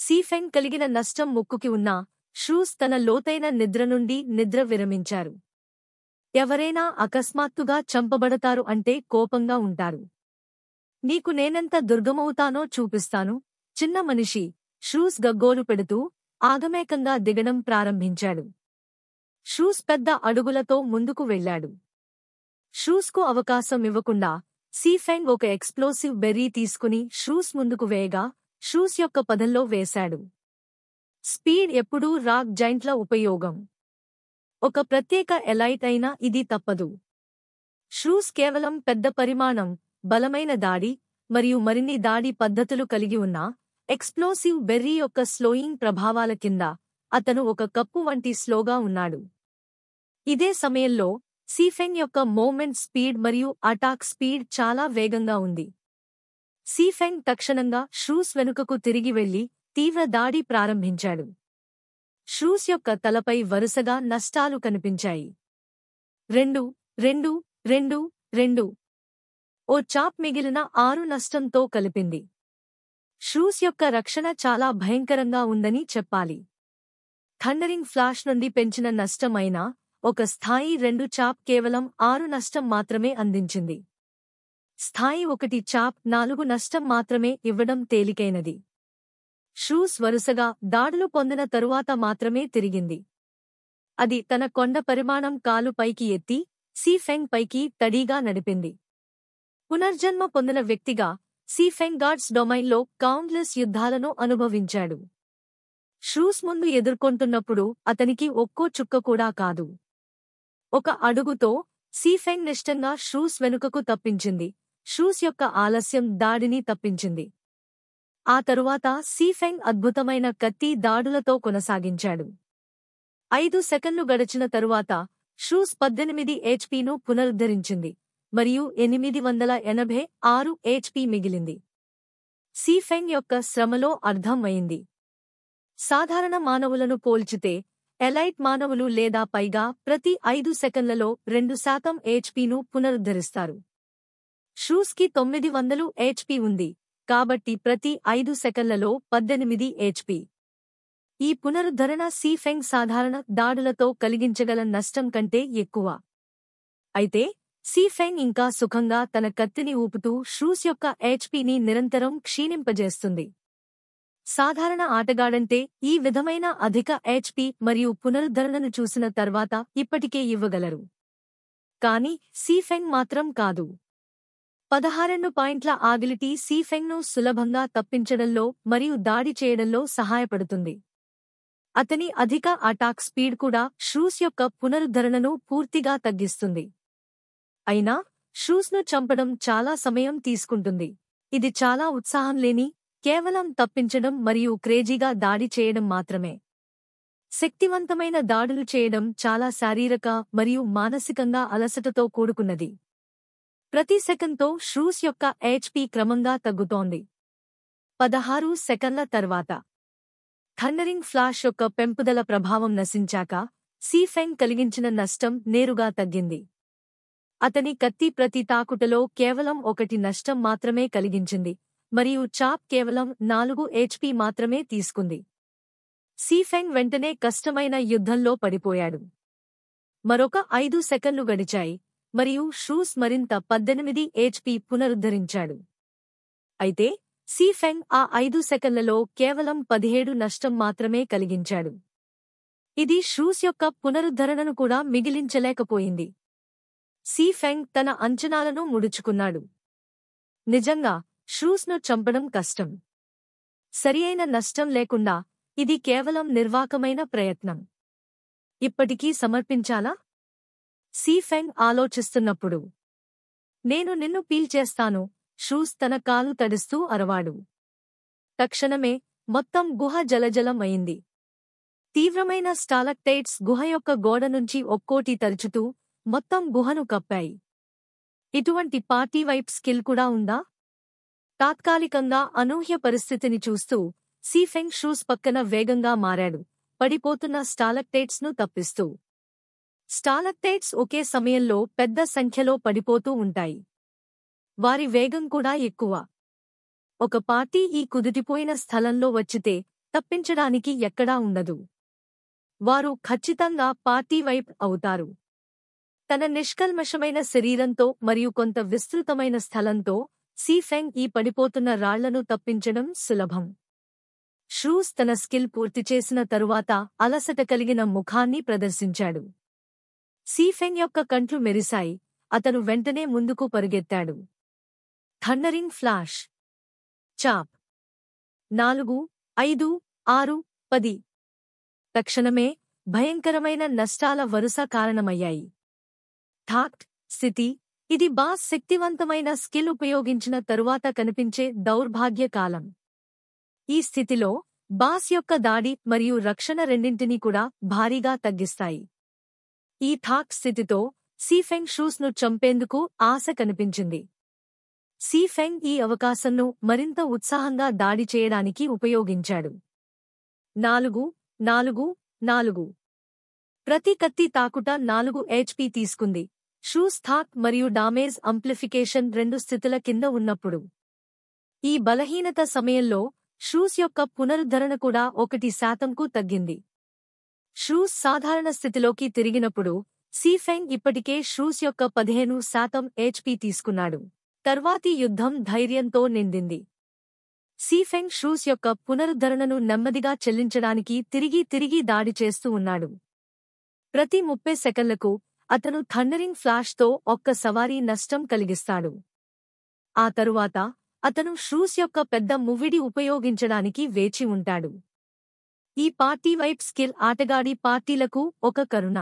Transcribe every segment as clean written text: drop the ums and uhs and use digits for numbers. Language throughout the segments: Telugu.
సీఫెంగ్ కలిగిన నష్టం ముక్కుకి ఉన్నా షూస్ తన లోతైన నిద్ర నుండి నిద్ర విరమించారు. ఎవరైనా అకస్మాత్తుగా చంపబడతారు అంటే కోపంగా ఉంటారు. నీకు నేనెంత దుర్గమవుతానో చూపిస్తాను. చిన్న మనిషి షూస్ గగ్గోలు పెడుతూ ఆగమేకంగా దిగడం ప్రారంభించాడు. షూస్ పెద్ద అడుగులతో ముందుకు వెళ్లాడు. షూస్కు అవకాశం ఇవ్వకుండా సీఫెంగ్ ఒక ఎక్స్ప్లోసివ్ బెర్రీ తీసుకుని షూస్ ముందుకు వేయగా షూస్ యొక్క పదంలో వేశాడు. స్పీడ్ ఎప్పుడూ రాక్ జైంట్ల ఉపయోగం. ఒక ప్రత్యేక ఎలైట్ అయినా ఇది తప్పదు. షూస్ కేవలం పెద్ద పరిమాణం, బలమైన దాడి మరియు మరిన్ని దాడి పద్ధతులు కలిగి ఉన్న ఎక్స్ప్లోసివ్ బెర్రీ యొక్క స్లోయింగ్ ప్రభావాల కింద అతను ఒక కప్పు వంటి స్లోగా ఉన్నాడు. ఇదే సమయంలో సీఫెంగ్ యొక్క మూవ్మెంట్ స్పీడ్ మరియు అటాక్ స్పీడ్ చాలా వేగంగా ఉంది. సీఫెంగ్ తక్షణంగా షూస్ వెనుకకు తిరిగి వెళ్లి తీవ్ర దాడి ప్రారంభించాడు. షూస్ యొక్క తలపై వరుసగా నష్టాలు కనిపించాయి. 2, 2, 2, 2. ఓ చాప్ మిగిలిన 6 నష్టంతో కలిపింది. షూస్ యొక్క రక్షణ చాలా భయంకరంగా ఉందని చెప్పాలి. థండరింగ్ ఫ్లాష్ నుండి పెంచిన నష్టం అయినా ఒక స్థాయి 2 చాప్ కేవలం 6 నష్టం మాత్రమే అందించింది. స్థాయి 1 చాప్ 4 నష్టం మాత్రమే ఇవ్వడం తేలికైనది. షూస్ వరుసగా దాడులు పొందిన తరువాత మాత్రమే తిరిగింది. అది తన కొండ పరిమాణం కాలు పైకి ఎత్తి సీఫెంగ్ పైకి తడీగా నడిపింది. పునర్జన్మ పొందిన వ్యక్తిగా సీఫెంగ్ గాడ్స్ డొమైన్లో కౌంట్లెస్ యుద్ధాలను అనుభవించాడు. షూస్ ముందు ఎదుర్కొంటున్నప్పుడు అతనికి ఒక్కో చుక్క కూడా కాదు. ఒక అడుగుతో సీఫెంగ్ నిష్టంగా షూస్ వెనుకకు తప్పించింది. షూస్ యొక్క ఆలస్యం దాడిని తప్పించింది. ఆ తరువాత సీఫెంగ్ అద్భుతమైన కత్తి దాడులతో కొనసాగించాడు. 5 సెకన్లు గడిచిన తరువాత షూస్ 18 హెచ్పీను పునరుద్ధరించింది మరియు 886 హెచ్పీ మిగిలింది. సీఫెంగ్ యొక్క శ్రమలో అర్థం అయింది. సాధారణ మానవులను పోల్చితే ఎలైట్ మానవులు లేదా పైగా ప్రతి 5 సెకన్లలో 2% హెచ్పీను పునరుద్ధరిస్తారు. షూస్కి 900 హెచ్పీ ఉంది, కాబట్టి ప్రతి 5 సెకన్లలో 18 హెచ్పీ. ఈ పునరుద్ధరణ సీఫెంగ్ సాధారణ దాడులతో కలిగించగల నష్టం కంటే ఎక్కువ. అయితే సీఫెంగ్ ఇంకా సుఖంగా తన కత్తిని ఊపుతూ షూస్ యొక్క హెచ్పీని నిరంతరం క్షీణింపజేస్తుంది. సాధారణ ఆటగాడంటే ఈ విధమైన అధిక హెచ్పీ మరియు పునరుద్ధరణను చూసిన తర్వాత ఇప్పటికే ఇవ్వగలరు. కానీ సీఫెంగ్ మాత్రం కాదు. 16 పాయింట్ల ఆగిలిటీ సీఫెంగ్ను సులభంగా తప్పించడంలో మరియు దాడి చేయడంలో సహాయపడుతుంది. అతని అధిక అటాక్ స్పీడ్ కూడా షూస్ యొక్క పునరుద్ధరణను పూర్తిగా తగ్గిస్తుంది. అయినా షూస్ను చంపడం చాలా సమయం తీసుకుంటుంది. ఇది చాలా ఉత్సాహం లేని, కేవలం తప్పించడం మరియు క్రేజీగా దాడి చేయడం మాత్రమే. శక్తివంతమైన దాడులు చేయడం చాలా శారీరక మరియు మానసికంగా అలసటతో కూడుకున్నది. ప్రతి సెకన్తో షూస్ యొక్క హెచ్పీ క్రమంగా తగ్గుతోంది. 16 సెకన్ల తర్వాత థండరింగ్ ఫ్లాష్ యొక్క పెంపుదల ప్రభావం నశించాక సీఫెంగ్ కలిగించిన నష్టం నేరుగా తగ్గింది. అతని కత్తి ప్రతి తాకుటలో కేవలం 1 నష్టం మాత్రమే కలిగించింది మరియు చాప్ కేవలం 4 హెచ్పీ మాత్రమే తీసుకుంది. సీఫెంగ్ వెంటనే కష్టమైన యుద్ధంలో పడిపోయాడు. మరొక 5 సెకన్లు గడిచాయి మరియు షూస్ మరింత 18 హెచ్పీ పునరుద్ధరించాడు. అయితే సీఫెంగ్ ఆ 5 సెకన్లలో కేవలం 17 నష్టం మాత్రమే కలిగించాడు. ఇది షూస్ యొక్క పునరుద్ధరణను కూడా మిగిలించలేకపోయింది. సీఫెంగ్ తన అంచనాలను ముడుచుకున్నాడు. నిజంగా షూస్ను చంపడం కష్టం. సరియైన నష్టం లేకుండా ఇది కేవలం నిర్వాకమైన ప్రయత్నం. ఇప్పటికీ సమర్పించాలా? సీఫెంగ్ ఆలోచిస్తున్నప్పుడు నేను నిన్ను పీల్చేస్తాను, షూస్ తన కాలు తడుస్తూ అరవాడు. తక్షణమే మొత్తం గుహ జలజలం అయింది. తీవ్రమైన స్టాలక్టైట్స్ గుహ యొక్క గోడ నుంచి ఒక్కోటి తరుచుతూ మొత్తం గుహను కప్పాయి. ఇటువంటి పార్టీ వైప్ స్కిల్ కూడా ఉందా? తాత్కాలికంగా అనూహ్య పరిస్థితిని చూస్తూ సీఫెంగ్ షూస్ పక్కన వేగంగా మారాడు, పడిపోతున్న స్టాలక్టైట్స్ను తప్పిస్తూ. స్టాలక్టైట్స్ ఒకే సమయంలో పెద్ద సంఖ్యలో పడిపోతూ ఉంటాయి. వారి వేగం కూడా ఎక్కువ. ఒక పార్టీ ఈ కుదిటిపోయిన స్థలంలో వచ్చితే తప్పించడానికి ఎక్కడా ఉండదు. వారు ఖచ్చితంగా పార్టీ వైప్ అవుతారు. తన నిష్కల్మషమైన శరీరంతో మరియు కొంత విస్తృతమైన స్థలంతో సీఫెంగ్ ఈ పడిపోతున్న రాళ్లను తప్పించడం సులభం. షూస్ తన స్కిల్ పూర్తి చేసిన తరువాత అలసట కలిగిన ముఖాన్ని ప్రదర్శించాడు. సీఫెంగ్ యొక్క కంట్లు మెరిశాయి. అతను వెంటనే ముందుకు పరుగెత్తాడు. Thundering flash. చాప్. 4, 5, 6, 10. తక్షణమే భయంకరమైన నష్టాల వరుస కారణమయ్యాయి. థాక్ట్ స్థితి. ఇది బాస్ శక్తివంతమైన స్కిల్ ఉపయోగించిన తరువాత కనిపించే దౌర్భాగ్య కాలం. ఈ స్థితిలో బాస్ యొక్క దాడి మరియు రక్షణ రెండింటినీ కూడా భారీగా తగ్గిస్తాయి. ఈ థాక్ట్ స్థితితో సీఫెంగ్ షూస్ను చంపేందుకు ఆశ కనిపించింది. సీఫెంగ్ ఈ అవకాశంను మరింత ఉత్సాహంగా దాడి చేయడానికి ఉపయోగించాడు. 4, 4, 4. ప్రతి కత్తి తాకుట 4 HP తీసుకుంది. షూస్ థాక్ మరియు డామేజ్ అంప్లిఫికేషన్ 2 స్థితుల కింద ఉన్నప్పుడు. ఈ బలహీనత సమయంలో షూస్ యొక్క పునరుద్ధరణ కూడా 1% తగ్గింది. షూస్ సాధారణ స్థితిలోకి తిరిగినప్పుడు సీఫెంగ్ ఇప్పటికే షూస్ యొక్క 15% HP తీసుకున్నాడు. తర్వాతి యుద్ధం ధైర్యంతో నిండింది. సీఫెంగ్ షూస్ యొక్క పునరుద్ధరణను నెమ్మదిగా చెల్లించడానికి తిరిగి దాడి చేస్తూ ఉన్నాడు. ప్రతి 30 సెకన్లకు అతను థండరింగ్ ఫ్లాష్తో ఒక్క సవారీ నష్టం కలిగిస్తాడు. ఆ తరువాత అతను షూస్ యొక్క పెద్ద మువ్విడి ఉపయోగించడానికి వేచి ఉంటాడు. ఈ పార్టీ వైప్ స్కిల్ ఆటగాడి పార్టీలకు ఒక కరుణ.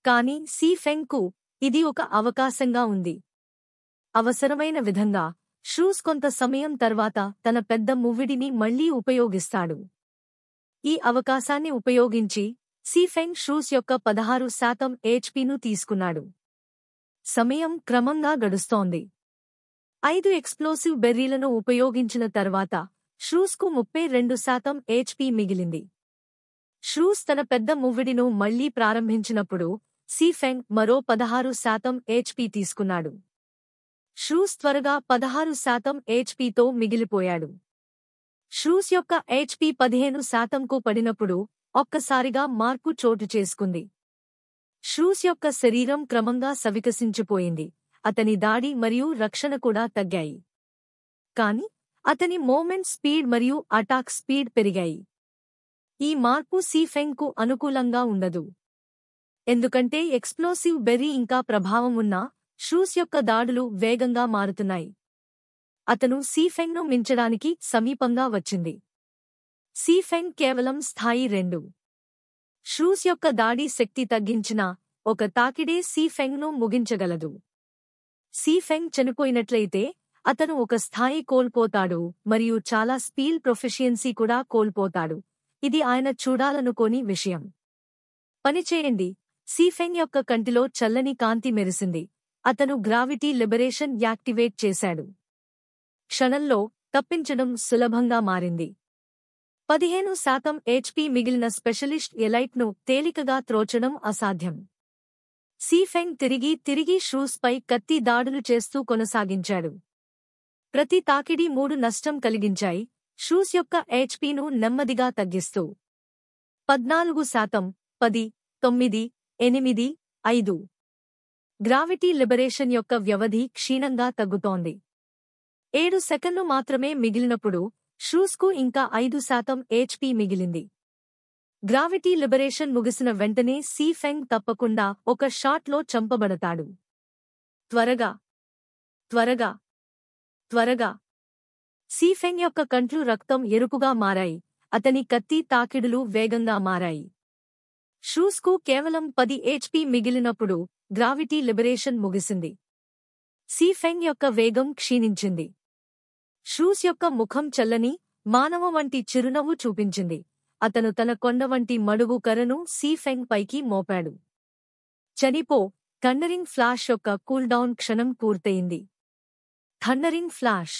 కానీ సీఫెంగ్కు ఇది ఒక అవకాశంగా ఉంది. అవసరమైన విధంగా షూస్ కొంత సమయం తర్వాత తన పెద్ద మువ్విడిని మళ్లీ ఉపయోగిస్తాడు. ఈ అవకాశాన్ని ఉపయోగించి సీఫెంగ్ షూస్ యొక్క 16% HPను తీసుకున్నాడు. సమయం క్రమంగా గడుస్తోంది. 5 ఎక్స్ప్లోసివ్ బెర్రీలను ఉపయోగించిన తర్వాత షూస్కు 32% HP మిగిలింది. షూస్ తన పెద్ద మువ్విడిను మళ్లీ ప్రారంభించినప్పుడు సీఫెంగ్ మరో 16% HP తీసుకున్నాడు. షూస్ త్వరగా 16% HPతో మిగిలిపోయాడు. షూస్ యొక్క HP 15%కు పడినప్పుడు ఒక్కసారిగా మార్పు చోటు చేసుకుంది. షూస్ యొక్క శరీరం క్రమంగా సవికసించిపోయింది. అతని దాడి మరియు రక్షణ కూడా తగ్గాయి. కాని అతని మూవ్మెంట్ స్పీడ్ మరియు అటాక్ స్పీడ్ పెరిగాయి. ఈ మార్పు సీఫెంగ్కు అనుకూలంగా ఉండదు. ఎందుకంటే ఎక్స్ప్లోసివ్ బెర్రీ ఇంకా ప్రభావం ఉన్నా షూస్ యొక్క దాడులు వేగంగా మారుతున్నాయి. అతను సీఫెంగ్ను మించడానికి సమీపంగా వచ్చింది. సీఫెంగ్ కేవలం స్థాయి 2. షూస్ యొక్క దాడి శక్తి తగ్గించినా ఒక తాకిడే సీఫెంగ్ను ముగించగలదు. సీఫెంగ్ చనిపోయినట్లయితే అతను ఒక స్థాయి కోల్పోతాడు మరియు చాలా స్పీల్ ప్రొఫిషియన్సీ కూడా కోల్పోతాడు. ఇది ఆయన చూడాలనుకోని విషయం. పనిచేయండి. సీఫెంగ్ యొక్క కంటిలో చల్లని కాంతి మెరిసింది. అతను గ్రావిటీ లిబరేషన్ యాక్టివేట్ చేశాడు. క్షణంలో తప్పించడం సులభంగా మారింది. 15% HP మిగిలిన స్పెషలిస్ట్ ఎలైట్ను తేలికగా త్రోచడం అసాధ్యం. సీఫెంగ్ తిరిగి షూస్పై కత్తి దాడులు చేస్తూ కొనసాగించాడు. ప్రతి తాకిడి 3 నష్టం కలిగించాయి. షూస్ యొక్క HPను నెమ్మదిగా తగ్గిస్తూ 14%, 10, 9, 8, 5. గ్రావిటీ లిబరేషన్ యొక్క వ్యవధి క్షీణంగా తగ్గుతోంది. 7 సెకన్లు మాత్రమే మిగిలినప్పుడు షూస్కు ఇంకా 5% HP మిగిలింది. గ్రావిటీ లిబరేషన్ ముగిసిన వెంటనే సీఫెంగ్ తప్పకుండా ఒక షాట్లో చంపబడతాడు. త్వరగా. సీఫెంగ్ యొక్క కంట్లు రక్తం ఎరుపుగా మారాయి. అతని కత్తి తాకిడులు వేగంగా మారాయి. షూస్కు కేవలం 10 HP మిగిలినప్పుడు గ్రావిటీ లిబరేషన్ ముగిసింది. సీఫెంగ్ యొక్క వేగం క్షీణించింది. షూస్ యొక్క ముఖం చల్లని, మానవ వంటి చిరునవ్వు చూపించింది. అతను తన కొండ వంటి మడుగు కర్రను సీఫెంగ్ పైకి మోపాడు. చనిపో. థండరింగ్ ఫ్లాష్ యొక్క కూల్డౌన్ క్షణం పూర్తయింది. Thundering flash.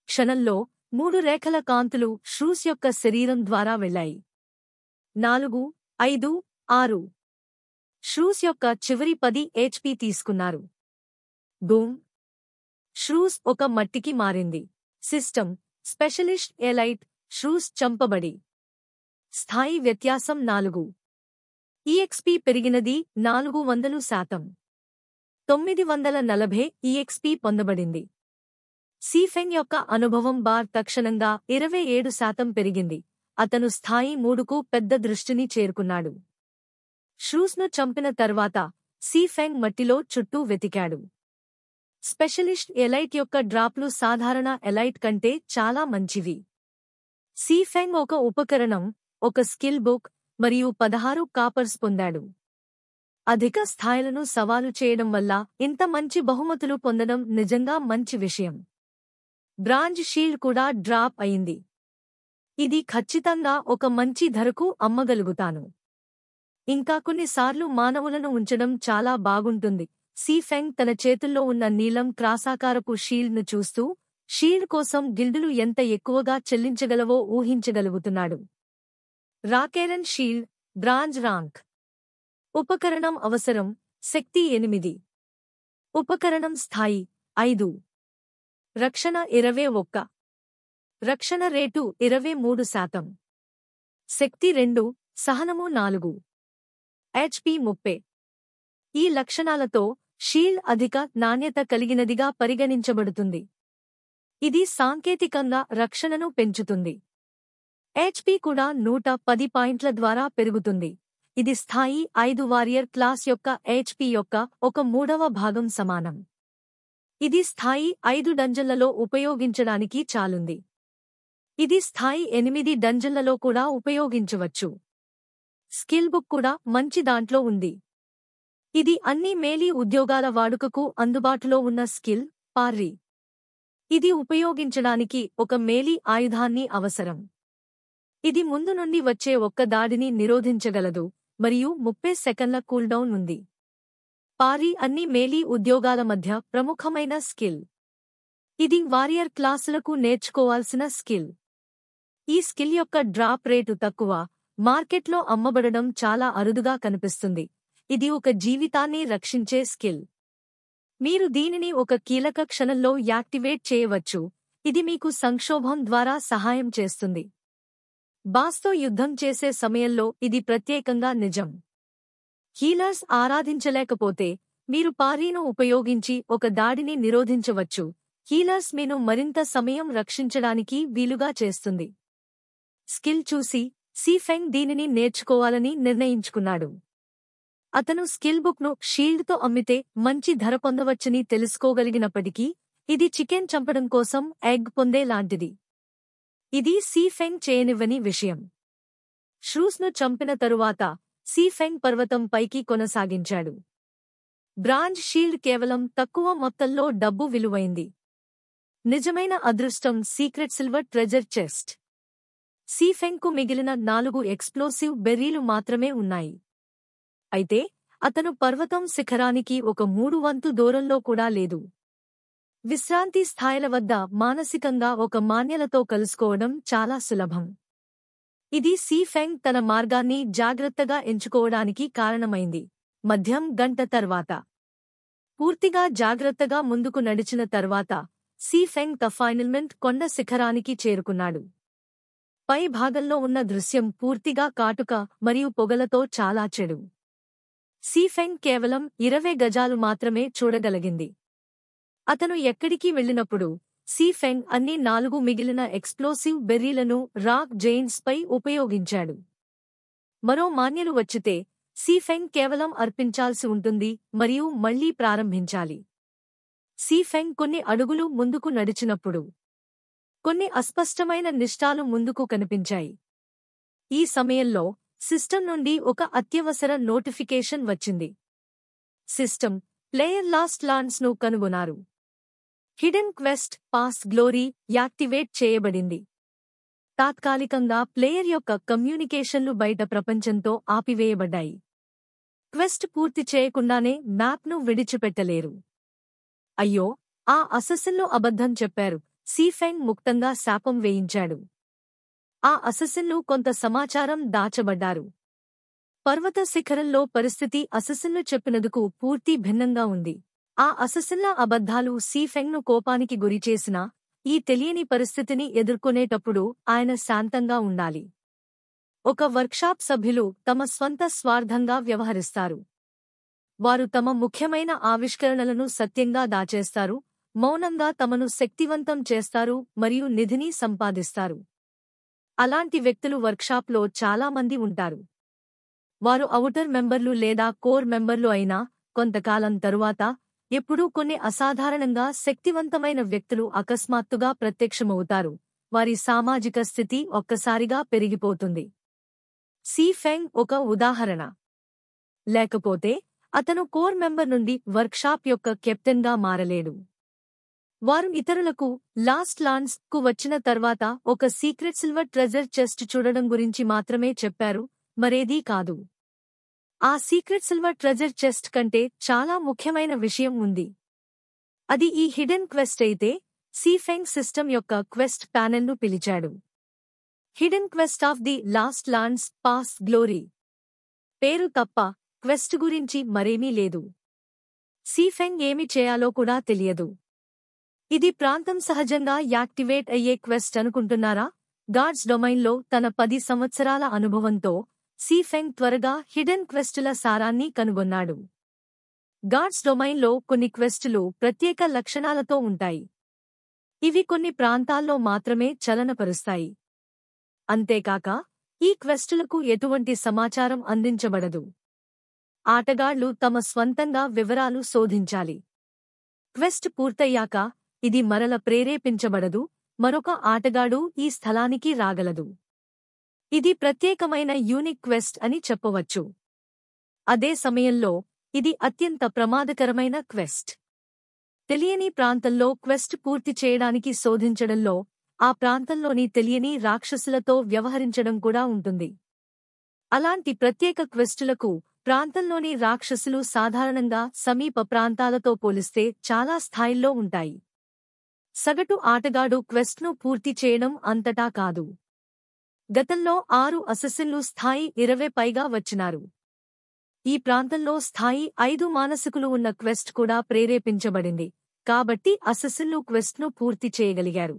క్షణంలో 3 రేఖల కాంతులు షూస్ యొక్క శరీరం ద్వారా వెళ్లాయి. 4, 5, 6. షూస్ యొక్క చివరి 10 HP తీసుకున్నారు. బూమ్. షూస్ ఒక మట్టికి మారింది. సిస్టమ్ స్పెషలిస్ట్ ఎలైట్ షూస్ చంపబడి. స్థాయి వ్యత్యాసం 4. ఈఎక్స్పీ పెరిగినది 400%. 940 ఈఎక్స్పీ పొందబడింది. సీఫెంగ్ యొక్క అనుభవం బార్ తక్షణంగా 27% పెరిగింది. అతను స్థాయి 3కు పెద్ద దృష్టిని చేరుకున్నాడు. షూస్ను చంపిన తర్వాత సీఫెంగ్ మట్టిలో చుట్టూ వెతికాడు. స్పెషలిస్ట్ ఎలైట్ యొక్క డ్రాప్లు సాధారణ ఎలైట్ కంటే చాలా మంచివి. సీఫెంగ్ ఒక ఉపకరణం, ఒక స్కిల్ బుక్ మరియు 16 కాపర్స్ పొందాడు. అధిక స్థాయిలను సవాలు చేయడం వల్ల ఇంత మంచి బహుమతులు పొందడం నిజంగా మంచి విషయం. బ్రాంజ్ షీల్డ్ కూడా డ్రాప్ అయింది. ఇది ఖచ్చితంగా ఒక మంచి ధరకు అమ్మగలుగుతాను. ఇంకా కొన్నిసార్లు మానవులను ఉంచడం చాలా బాగుంటుంది. సీఫెంగ్ తన చేతుల్లో ఉన్న నీలం క్రాసాకారపు షీల్డ్ను చూస్తూ షీల్డ్ కోసం గిల్డులు ఎంత ఎక్కువగా చెల్లించగలవో ఊహించగలుగుతున్నాడు. రాకేరన్ షీల్డ్, బ్రాంజ్ ర్యాంక్. ఉపకరణం అవసరం: శక్తి 8. ఉపకరణం స్థాయి 5. రక్షణ 21. రక్షణ రేటు 23%. శక్తి 2, సహనము 4. హెచ్పి 30. ఈ లక్షణాలతో షీల్డ్ అధిక నాణ్యత కలిగినదిగా పరిగణించబడుతుంది. ఇది సాంకేతికంగా రక్షణను పెంచుతుంది. హెచ్పి కూడా 110 పాయింట్ల ద్వారా పెరుగుతుంది. ఇది స్థాయి 5 వారియర్ క్లాస్ యొక్క హెచ్పి యొక్క 1/3 భాగం సమానం. ఇది స్థాయి 5 డంజన్లలో ఉపయోగించడానికి చాలుంది. ఇది స్థాయి 8 డంజన్లలో కూడా ఉపయోగించవచ్చు. స్కిల్ బుక్ కూడా మంచి దాంట్లో ఉంది. ఇది అన్ని మేలీ ఉద్యోగాల వాడుకకు అందుబాటులో ఉన్న స్కిల్, పార్రీ. ఇది ఉపయోగించడానికి ఒక మేలీ ఆయుధాన్ని అవసరం. ఇది ముందు నుండి వచ్చే ఒక్క దాడిని నిరోధించగలదు మరియు 30 సెకన్ల కూల్డౌన్ ఉంది. పారీ అన్ని మేలీ ఉద్యోగాల మధ్య ప్రముఖమైన స్కిల్. ఇది వారియర్ క్లాసులకు నేర్చుకోవాల్సిన స్కిల్. ఈ స్కిల్ యొక్క డ్రాప్ రేటు తక్కువ, మార్కెట్లో అమ్మబడడం చాలా అరుదుగా కనిపిస్తుంది. ఇది ఒక జీవితాన్ని రక్షించే స్కిల్. మీరు దీనిని ఒక కీలక క్షణంలో యాక్టివేట్ చేయవచ్చు. ఇది మీకు సంక్షోభం ద్వారా సహాయం చేస్తుంది. బాస్తో యుద్ధం చేసే సమయంలో ఇది ప్రత్యేకంగా నిజం. హీలర్స్ ఆరాధించలేకపోతే మీరు పారీను ఉపయోగించి ఒక దాడిని నిరోధించవచ్చు. హీలర్స్ మీను మరింత సమయం రక్షించడానికి వీలుగా చేస్తుంది. స్కిల్ చూసి సీఫెంగ్ దీనిని నేర్చుకోవాలని నిర్ణయించుకున్నాడు. అతను స్కిల్ బుక్ను షీల్డ్తో అమ్మితే మంచి ధర పొందవచ్చని తెలుసుకోగలిగినప్పటికీ ఇది చికెన్ చంపడం కోసం ఎగ్ పొందే లాంటిది. ఇది సీఫెంగ్ చేయనివ్వని విషయం. షూస్ను చంపిన తరువాత సీఫెంగ్ పర్వతం పైకి కొనసాగించాడు. బ్రాంజ్ షీల్డ్ కేవలం తక్కువ మొత్తంలో డబ్బు విలువైంది. నిజమైన అదృష్టం సీక్రెట్ సిల్వర్ ట్రెజర్ చెస్ట్. సీఫెంగ్కు మిగిలిన 4 ఎక్స్ప్లోసివ్ బెర్రీలు మాత్రమే ఉన్నాయి. అయితే అతను పర్వతం శిఖరానికి ఒక 3 వంతు దూరంలో కూడా లేదు. విశ్రాంతి స్థాయిల వద్ద మానసికంగా ఒక మాన్యలతో కలుసుకోవడం చాలా సులభం. ఇది సీఫెంగ్ తన మార్గాన్ని జాగ్రత్తగా ఎంచుకోవడానికి కారణమైంది. మధ్యం గంట తర్వాత పూర్తిగా జాగ్రత్తగా ముందుకు నడిచిన తర్వాత సీఫెంగ్ కఫైనల్మెంట్ కొండ శిఖరానికి చేరుకున్నాడు. పై భాగంలో ఉన్న దృశ్యం పూర్తిగా కాటుక మరియు పొగలతో చాలా చెడు. సీఫెంగ్ కేవలం 20 గజాలు మాత్రమే చూడగలిగింది. అతను ఎక్కడికి వెళ్ళినప్పుడు సీఫెంగ్ అన్ని 4 మిగిలిన ఎక్స్ప్లోసివ్ బెర్రీలను రాక్ జెయింట్స్ పై ఉపయోగించాడు. మరో మాన్యలు వచ్చితే సీఫెంగ్ కేవలం అర్పించాల్సి ఉంటుంది మరియు మళ్లీ ప్రారంభించాలి. సీఫెంగ్ కొన్ని అడుగులు ముందుకు నడిచినప్పుడు కొన్ని అస్పష్టమైన నిష్టాలు ముందుకు కనిపించాయి. ఈ సమయంలో సిస్టమ్ నుండి ఒక అత్యవసర నోటిఫికేషన్ వచ్చింది. సిస్టమ్ ప్లేయర్ లాస్ట్ లాండ్స్ ను కనుగొన్నారు. Hidden quest pass glory activate చేయబడింది. తాత్కాలికంగా ప్లేయర్ యొక్క కమ్యూనికేషన్లు బయట ప్రపంచంతో ఆపివేయబడ్డాయి. క్వెస్ట్ పూర్తి చేయకుండానే మ్యాప్ను విడిచిపెట్టలేరు. అయ్యో, ఆ అససిన్లు అబద్ధం చెప్పారు. సీఫెంగ్ ముక్తంగా శాపం వేయించాడు. ఆ అససిన్లు కొంత సమాచారం దాచబడ్డారు. పర్వత శిఖరంలో పరిస్థితి అససిన్లు చెప్పినందుకు పూర్తి భిన్నంగా ఉంది. ఆ అససిన్ల అబద్ధాలు సీఫెంగ్ను కోపానికి గురిచేసినా ఈ తెలియని పరిస్థితిని ఎదుర్కొనేటప్పుడు ఆయన శాంతంగా ఉండాలి. ఒక వర్క్షాప్ సభ్యులు తమ స్వంత స్వార్థంగా వ్యవహరిస్తారు. వారు తమ ముఖ్యమైన ఆవిష్కరణలను సత్యంగా దాచేస్తారు, మౌనంగా తమను శక్తివంతం చేస్తారు మరియు నిధిని సంపాదిస్తారు. అలాంటి వ్యక్తులు వర్క్షాప్లో చాలా మంది ఉంటారు. వారు ఔటర్ మెంబర్లు లేదా కోర్ మెంబర్లు అయినా, కొంతకాలం తరువాత ఎప్పుడూ కొన్ని అసాధారణంగా శక్తివంతమైన వ్యక్తులు అకస్మాత్తుగా ప్రత్యక్షమవుతారు. వారి సామాజిక స్థితి ఒక్కసారిగా పెరిగిపోతుంది. సి ఫెంగ్ ఒక ఉదాహరణ. లేకపోతే అతను కోర్ మెంబర్ నుండి వర్క్షాప్ యొక్క కెప్టెన్గా మారలేడు. వారు ఇతరులకు లాస్ట్ లాన్స్ కు వచ్చిన తర్వాత ఒక సీక్రెట్ సిల్వర్ ట్రెజర్ చెస్ట్ చూడడం గురించి మాత్రమే చెప్పారు, మరేదీ కాదు. ఆ సీక్రెట్ సిల్వర్ ట్రెజర్ చెస్ట్ కంటే చాలా ముఖ్యమైన విషయం ఉంది. అది ఈ హిడెన్ క్వెస్ట్ అయితే, సి ఫెంగ్ సిస్టమ్ యొక్క క్వెస్ట్ ప్యానెల్ను పిలిచాడు. Hidden quest of the last lands pass glory. పేరు తప్ప క్వెస్ట్ గురించి మరేమీ లేదు. సి ఫెంగ్ ఏమి చేయాలో కూడా తెలియదు. ఇది ప్రాంతం సహజంగా యాక్టివేట్ అయ్యే క్వెస్ట్ అనుకుంటున్నారా? గాడ్స్ డొమైన్లో తన 10 సంవత్సరాల అనుభవంతో సి ఫెంగ్ త్వరగా హిడెన్ క్వెస్టుల సారాన్ని కనుగొన్నాడు. గాడ్స్ డొమైన్లో కొన్ని క్వెస్టులు ప్రత్యేక లక్షణాలతో ఉంటాయి. ఇవి కొన్ని ప్రాంతాల్లో మాత్రమే చలనపరుస్తాయి. అంతేకాక ఈ క్వెస్టులకు ఎటువంటి సమాచారం అందించబడదు. ఆటగాళ్లు తమ స్వంతంగా వివరాలు శోధించాలి. క్వెస్ట్ పూర్తయ్యాక ఇది మరల ప్రేరేపించబడదు, మరొక ఆటగాడు ఈ స్థలానికి రాగలదు. ఇది ప్రత్యేకమైన యూనిక్ క్వెస్ట్ అని చెప్పవచ్చు. అదే సమయంలో ఇది అత్యంత ప్రమాదకరమైన క్వెస్ట్. తెలియని ప్రాంతంలో క్వెస్ట్ పూర్తి చేయడానికి శోధించడంలో ఆ ప్రాంతంలోని తెలియని రాక్షసులతో వ్యవహరించడం కూడా ఉంటుంది. అలాంటి ప్రత్యేక క్వెస్టులకు ప్రాంతంలోని రాక్షసులు సాధారణంగా సమీప ప్రాంతాలతో పోలిస్తే చాలా స్థాయిల్లో ఉంటాయి. సగటు ఆటగాడు క్వెస్ట్ను పూర్తి చేయడం అంతటా కాదు. గతంలో 6 అసెసిన్లు స్థాయి 20 పైగా వచ్చినారు. ఈ ప్రాంతంలో స్థాయి 5 మానసికులు ఉన్న క్వెస్ట్ కూడా ప్రేరేపించబడింది, కాబట్టి అసెసిన్లు క్వెస్ట్ను పూర్తి చేయగలిగారు.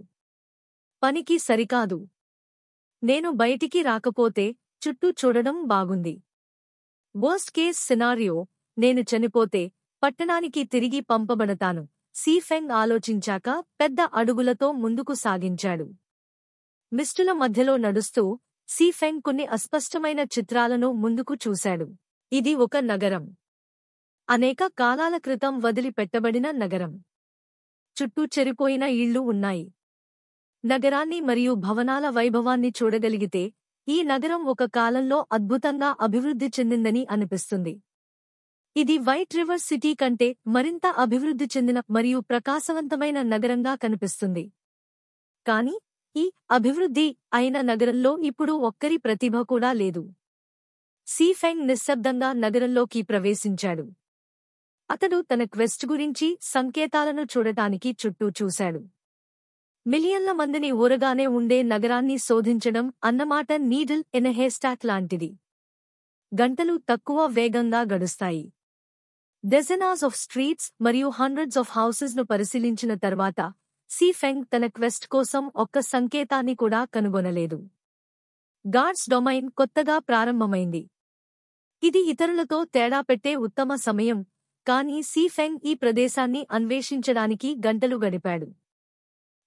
పనికి సరికాదు. నేను బయటికి రాకపోతే చుట్టూ చూడడం బాగుంది. వర్స్ట్ కేస్ సినారియో, నేను చనిపోతే పట్టణానికి తిరిగి పంపబడతాను. సి ఫెంగ్ ఆలోచించాక పెద్ద అడుగులతో ముందుకు సాగించాడు. మిస్టుల మధ్యలో నడుస్తూ సి ఫెంగ్ కొన్ని అస్పష్టమైన చిత్రాలను ముందుకు చూశాడు. ఇది ఒక నగరం. అనేక కాలాల క్రితం వదిలిపెట్టబడిన నగరం. చుట్టూ చెరిపోయిన ఇళ్ళు ఉన్నాయి. నగరాన్ని మరియు భవనాల వైభవాన్ని చూడగలిగితే ఈ నగరం ఒక కాలంలో అద్భుతంగా అభివృద్ధి చెందిందని అనిపిస్తుంది. ఇది వైట్ రివర్ సిటీ కంటే మరింత అభివృద్ధి చెందిన మరియు ప్రకాశవంతమైన నగరంగా కనిపిస్తుంది. కానీ ఈ అభివృద్ధి అయిన నగరంలో ఇప్పుడు ఒక్కరి ప్రతిభ కూడా లేదు. సి ఫెంగ్ నిశ్శబ్దంగా నగరంలోకి ప్రవేశించాడు. అతడు తన క్వెస్ట్ గురించి సంకేతాలను చూడటానికి చుట్టూ చూశాడు. మిలియన్ల మందిని ఊరగానే ఉండే నగరాన్ని శోధించడం అన్నమాట నీడిల్ ఇన్ ఎ హేస్టాక్ లాంటిది. గంటలు తక్కువ వేగంగా గడుస్తాయి. డజనాస్ ఆఫ్ స్ట్రీట్స్ మరియు హండ్రెడ్స్ ఆఫ్ హౌసెస్ను పరిశీలించిన తర్వాత సి ఫెంగ్ తన క్వెస్ట్ కోసం ఒక్క సంకేతాన్ని కూడా కనుగొనలేదు. గాడ్స్ డొమైన్ కొత్తగా ప్రారంభమైంది. ఇది ఇతరులతో తేడా పెట్టే ఉత్తమ సమయం, కానీ సి ఫెంగ్ ఈ ప్రదేశాన్ని అన్వేషించడానికి గంటలు గడిపాడు.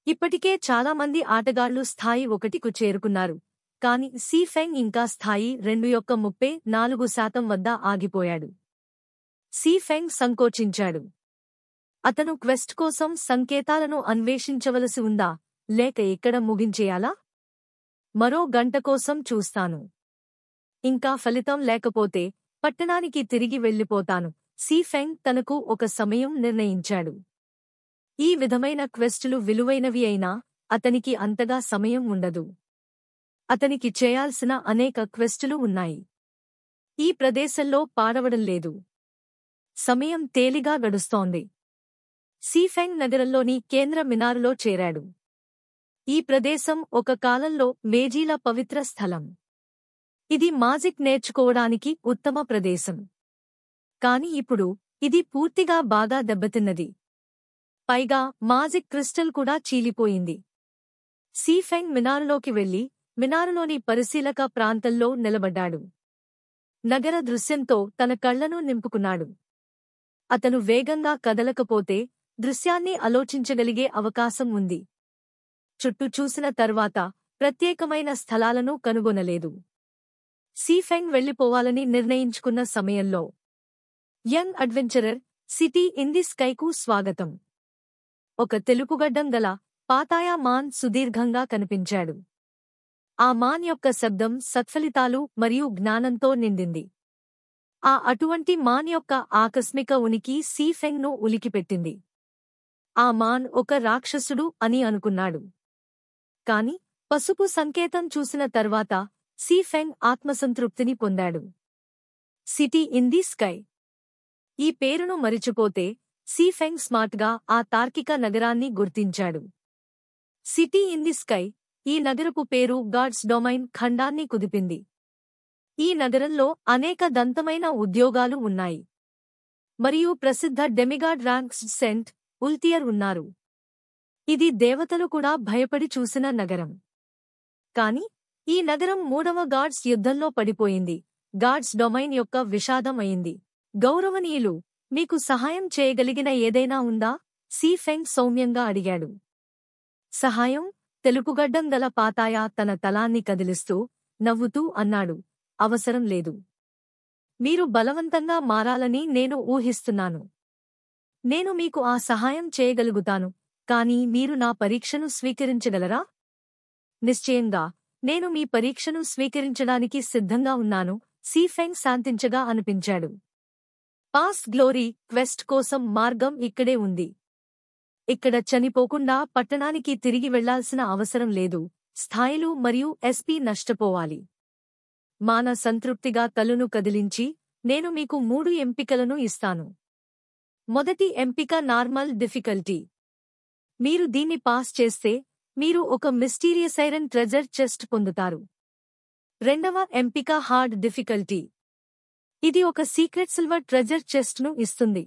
ఇప్పటికే చాలామంది ఆటగాళ్లు స్థాయి 1కు చేరుకున్నారు, కానీ సి ఫెంగ్ ఇంకా స్థాయి 2 యొక్క 34% వద్ద ఆగిపోయాడు. సి ఫెంగ్ సంకోచించాడు. అతను క్వెస్ట్ కోసం సంకేతాలను అన్వేషించవలసి ఉందా, లేక ఇక్కడ ముగించేయాలా? మరో గంట కోసం చూస్తాను. ఇంకా ఫలితం లేకపోతే పట్టణానికి తిరిగి వెళ్ళిపోతాను. సి ఫెంగ్ తనకు ఒక సమయం నిర్ణయించాడు. ఈ విధమైన క్వెస్టులు విలువైనవి అయినా అతనికి అంతగా సమయం ఉండదు. అతనికి చేయాల్సిన అనేక క్వెస్టులు ఉన్నాయి. ఈ ప్రదేశంలో పాడవడం లేదు. సమయం తేలిగా గడుస్తోంది. సి ఫెంగ్ నగరంలోని కేంద్ర మినారులో చేరాడు. ఈ ప్రదేశం ఒక కాలంలో మేజీల పవిత్ర స్థలం. ఇది మాజిక్ నేర్చుకోవడానికి ఉత్తమ ప్రదేశం. కాని ఇప్పుడు ఇది పూర్తిగా బాగా దెబ్బతిన్నది. పైగా మాజిక్ క్రిస్టల్ కూడా చీలిపోయింది. సీఫెంగ్ మినారులోకి వెళ్లి మినారులోని పరిశీలక ప్రాంతంలో నిలబడ్డాడు. నగర దృశ్యంతో తన కళ్లను నింపుకున్నాడు. అతను వేగంగా కదలకపోతే దృశ్యాన్ని ఆలోచించగలిగే అవకాశం ఉంది. చుట్టూ చూసిన తర్వాత ప్రత్యేకమైన స్థలాలను కనుగొనలేదు. సీఫెంగ్ వెళ్లిపోవాలని నిర్ణయించుకున్న సమయంలో young adventurer city in the స్కైకు స్వాగతం. ఒక తెలుపుగడ్డం గల పాతాయా మాన్ సుదీర్ఘంగా కనిపించాడు. ఆ మాన్ యొక్క శబ్దం సత్ఫలితాలు మరియు జ్ఞానంతో నిండింది. అటువంటి మాన్ యొక్క ఆకస్మిక ఉనికి సీఫెంగ్ను ఉలికిపెట్టింది. ఆ మాన్ ఒక రాక్షసుడు అని అనుకున్నాడు. కాని పసుపు సంకేతం చూసిన తర్వాత సీఫెంగ్ ఆత్మసంతృప్తిని పొందాడు. City in the sky. ఈ పేరును మరిచిపోతే సీఫెంగ్ స్మార్ట్గా ఆ తార్కిక నగరాన్ని గుర్తించాడు. City in the sky. ఈ నగరపు పేరు గాడ్స్ డొమైన్ ఖండాన్ని కుదిపింది. ఈ నగరంలో అనేక దంతమైన ఉద్యోగాలు ఉన్నాయి. మరియు ప్రసిద్ధ డెమిగాడ్ ర్యాంక్స్ సెంట్ ఉల్తియర్ ఉన్నారు. ఇది దేవతలు కూడా భయపడి చూసిన నగరం. కాని ఈ నగరం 3వ గాడ్స్ యుద్ధంలో పడిపోయింది. గాడ్స్ డొమైన్ యొక్క విషాదం అయింది. గౌరవనీయులు, మీకు సహాయం చేయగలిగిన ఏదైనా ఉందా? సీఫెంగ్ సౌమ్యంగా అడిగాడు. సహాయం? తెలుపుగడ్డం గల పాతాయా తన తలాన్ని కదిలిస్తూ నవ్వుతూ అన్నాడు. అవసరం లేదు. మీరు బలవంతంగా మారాలని నేను ఊహిస్తున్నాను. నేను మీకు ఆ సహాయం చేయగలుగుతాను, కానీ మీరు నా పరీక్షను స్వీకరించగలరా? నిశ్చయంగా, నేను మీ పరీక్షను స్వీకరించడానికి సిద్ధంగా ఉన్నాను. సీఫెంగ్ శాంతించగా అనిపించాడు. పాస్ గ్లోరీ క్వెస్ట్ కోసం మార్గం ఇక్కడే ఉంది. ఇక్కడ చనిపోకుండా పట్టణానికి తిరిగి వెళ్లాల్సిన అవసరం లేదు. స్థాయిలు మరియు ఎస్పీ నష్టపోవాలి. మాన సంతృప్తిగా తలును కదిలించి, నేను మీకు 3 ఎంపికలను ఇస్తాను. మొదటి ఎంపిక నార్మల్ డిఫికల్టీ. మీరు దీన్ని పాస్ చేస్తే మీరు ఒక మిస్టీరియస్ ఐరన్ ట్రెజర్ చెస్ట్ పొందుతారు. రెండవ ఎంపిక హార్డ్ డిఫికల్టీ. ఇది ఒక సీక్రెట్ సిల్వర్ ట్రెజర్ చెస్ట్ను ఇస్తుంది.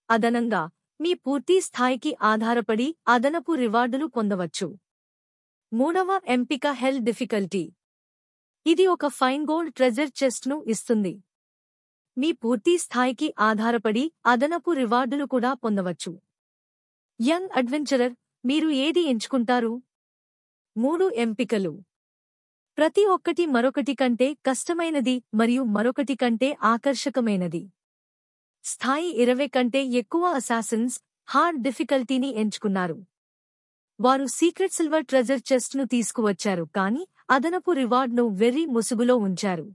అదనంగా మీ పూర్తి స్థాయికి ఆధారపడి అదనపు రివార్డులు పొందవచ్చు. మూడవ ఎంపిక హెల్ డిఫికల్టీ. ఇది ఒక ఫైన్ గోల్డ్ ట్రెజర్ చెస్ట్ను ఇస్తుంది. మీ పూర్తి స్థాయికి ఆధారపడి అదనపు రివార్డులు కూడా పొందవచ్చు. యంగ్ అడ్వెంచరర్, మీరు ఏది ఎంచుకుంటారు? 3 ఎంపికలు. ప్రతి ఒక్కటి మరొకటి కంటే కష్టమైనది మరియు మరొకటి కంటే ఆకర్షకమైనది. స్థాయి 20 కంటే ఎక్కువ అసాసిన్స్ హార్డ్ డిఫికల్టీని ఎంచుకున్నారు. వారు సీక్రెట్ సిల్వర్ ట్రెజర్ చెస్ట్ను తీసుకువచ్చారు, కానీ అదనపు రివార్డ్ను వెర్రి ముసుగులో ఉంచారు.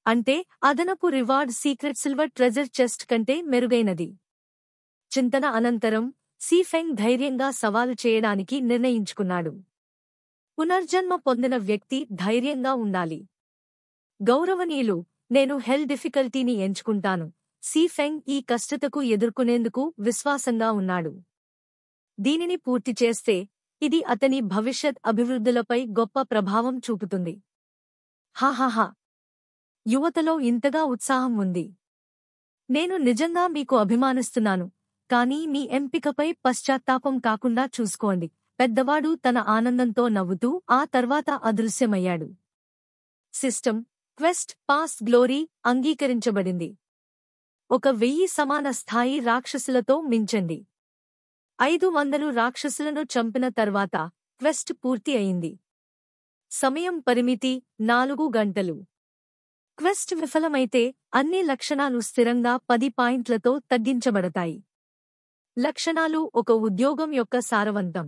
అంటే అదనపు reward secret silver treasure chest కంటే మెరుగైనది. చింతన అనంతరం సీఫెంగ్ ధైర్యంగా సవాలు చేయడానికి నిర్ణయించుకున్నాడు. పునర్జన్మ పొందిన వ్యక్తి ధైర్యంగా ఉండాలి. గౌరవనీయులు, నేను హెల్ డిఫికల్టీని ఎంచుకుంటాను. సీఫెంగ్ ఈ కష్టతకు ఎదుర్కొనేందుకు విశ్వాసంగా ఉన్నాడు. దీనిని పూర్తి చేస్తే ఇది అతని భవిష్యత్ అభివృద్ధులపై గొప్ప ప్రభావం చూపుతుంది. హాహాహా, యువతలో ఇంతగా ఉత్సాహం ఉంది. నేను నిజంగా మీకు అభిమానిస్తున్నాను, కానీ మీ ఎంపికపై పశ్చాత్తాపం కాకుండా చూసుకోండి. పెద్దవాడు తన ఆనందంతో నవ్వుతూ ఆ తర్వాత అదృశ్యమయ్యాడు. సిస్టమ్ క్వెస్ట్ పాస్ గ్లోరీ అంగీకరించబడింది. 1000 సమాన స్థాయి రాక్షసులతో మించండి. 500 రాక్షసులను చంపిన తర్వాత క్వెస్ట్ పూర్తి అయింది. సమయం పరిమితి 4 గంటలు. క్వెస్ట్ విఫలమైతే అన్ని లక్షణాలు స్థిరంగా 10 పాయింట్లతో తగ్గించబడతాయి. లక్షణాలు ఒక ఉద్యోగం యొక్క సారవంతం.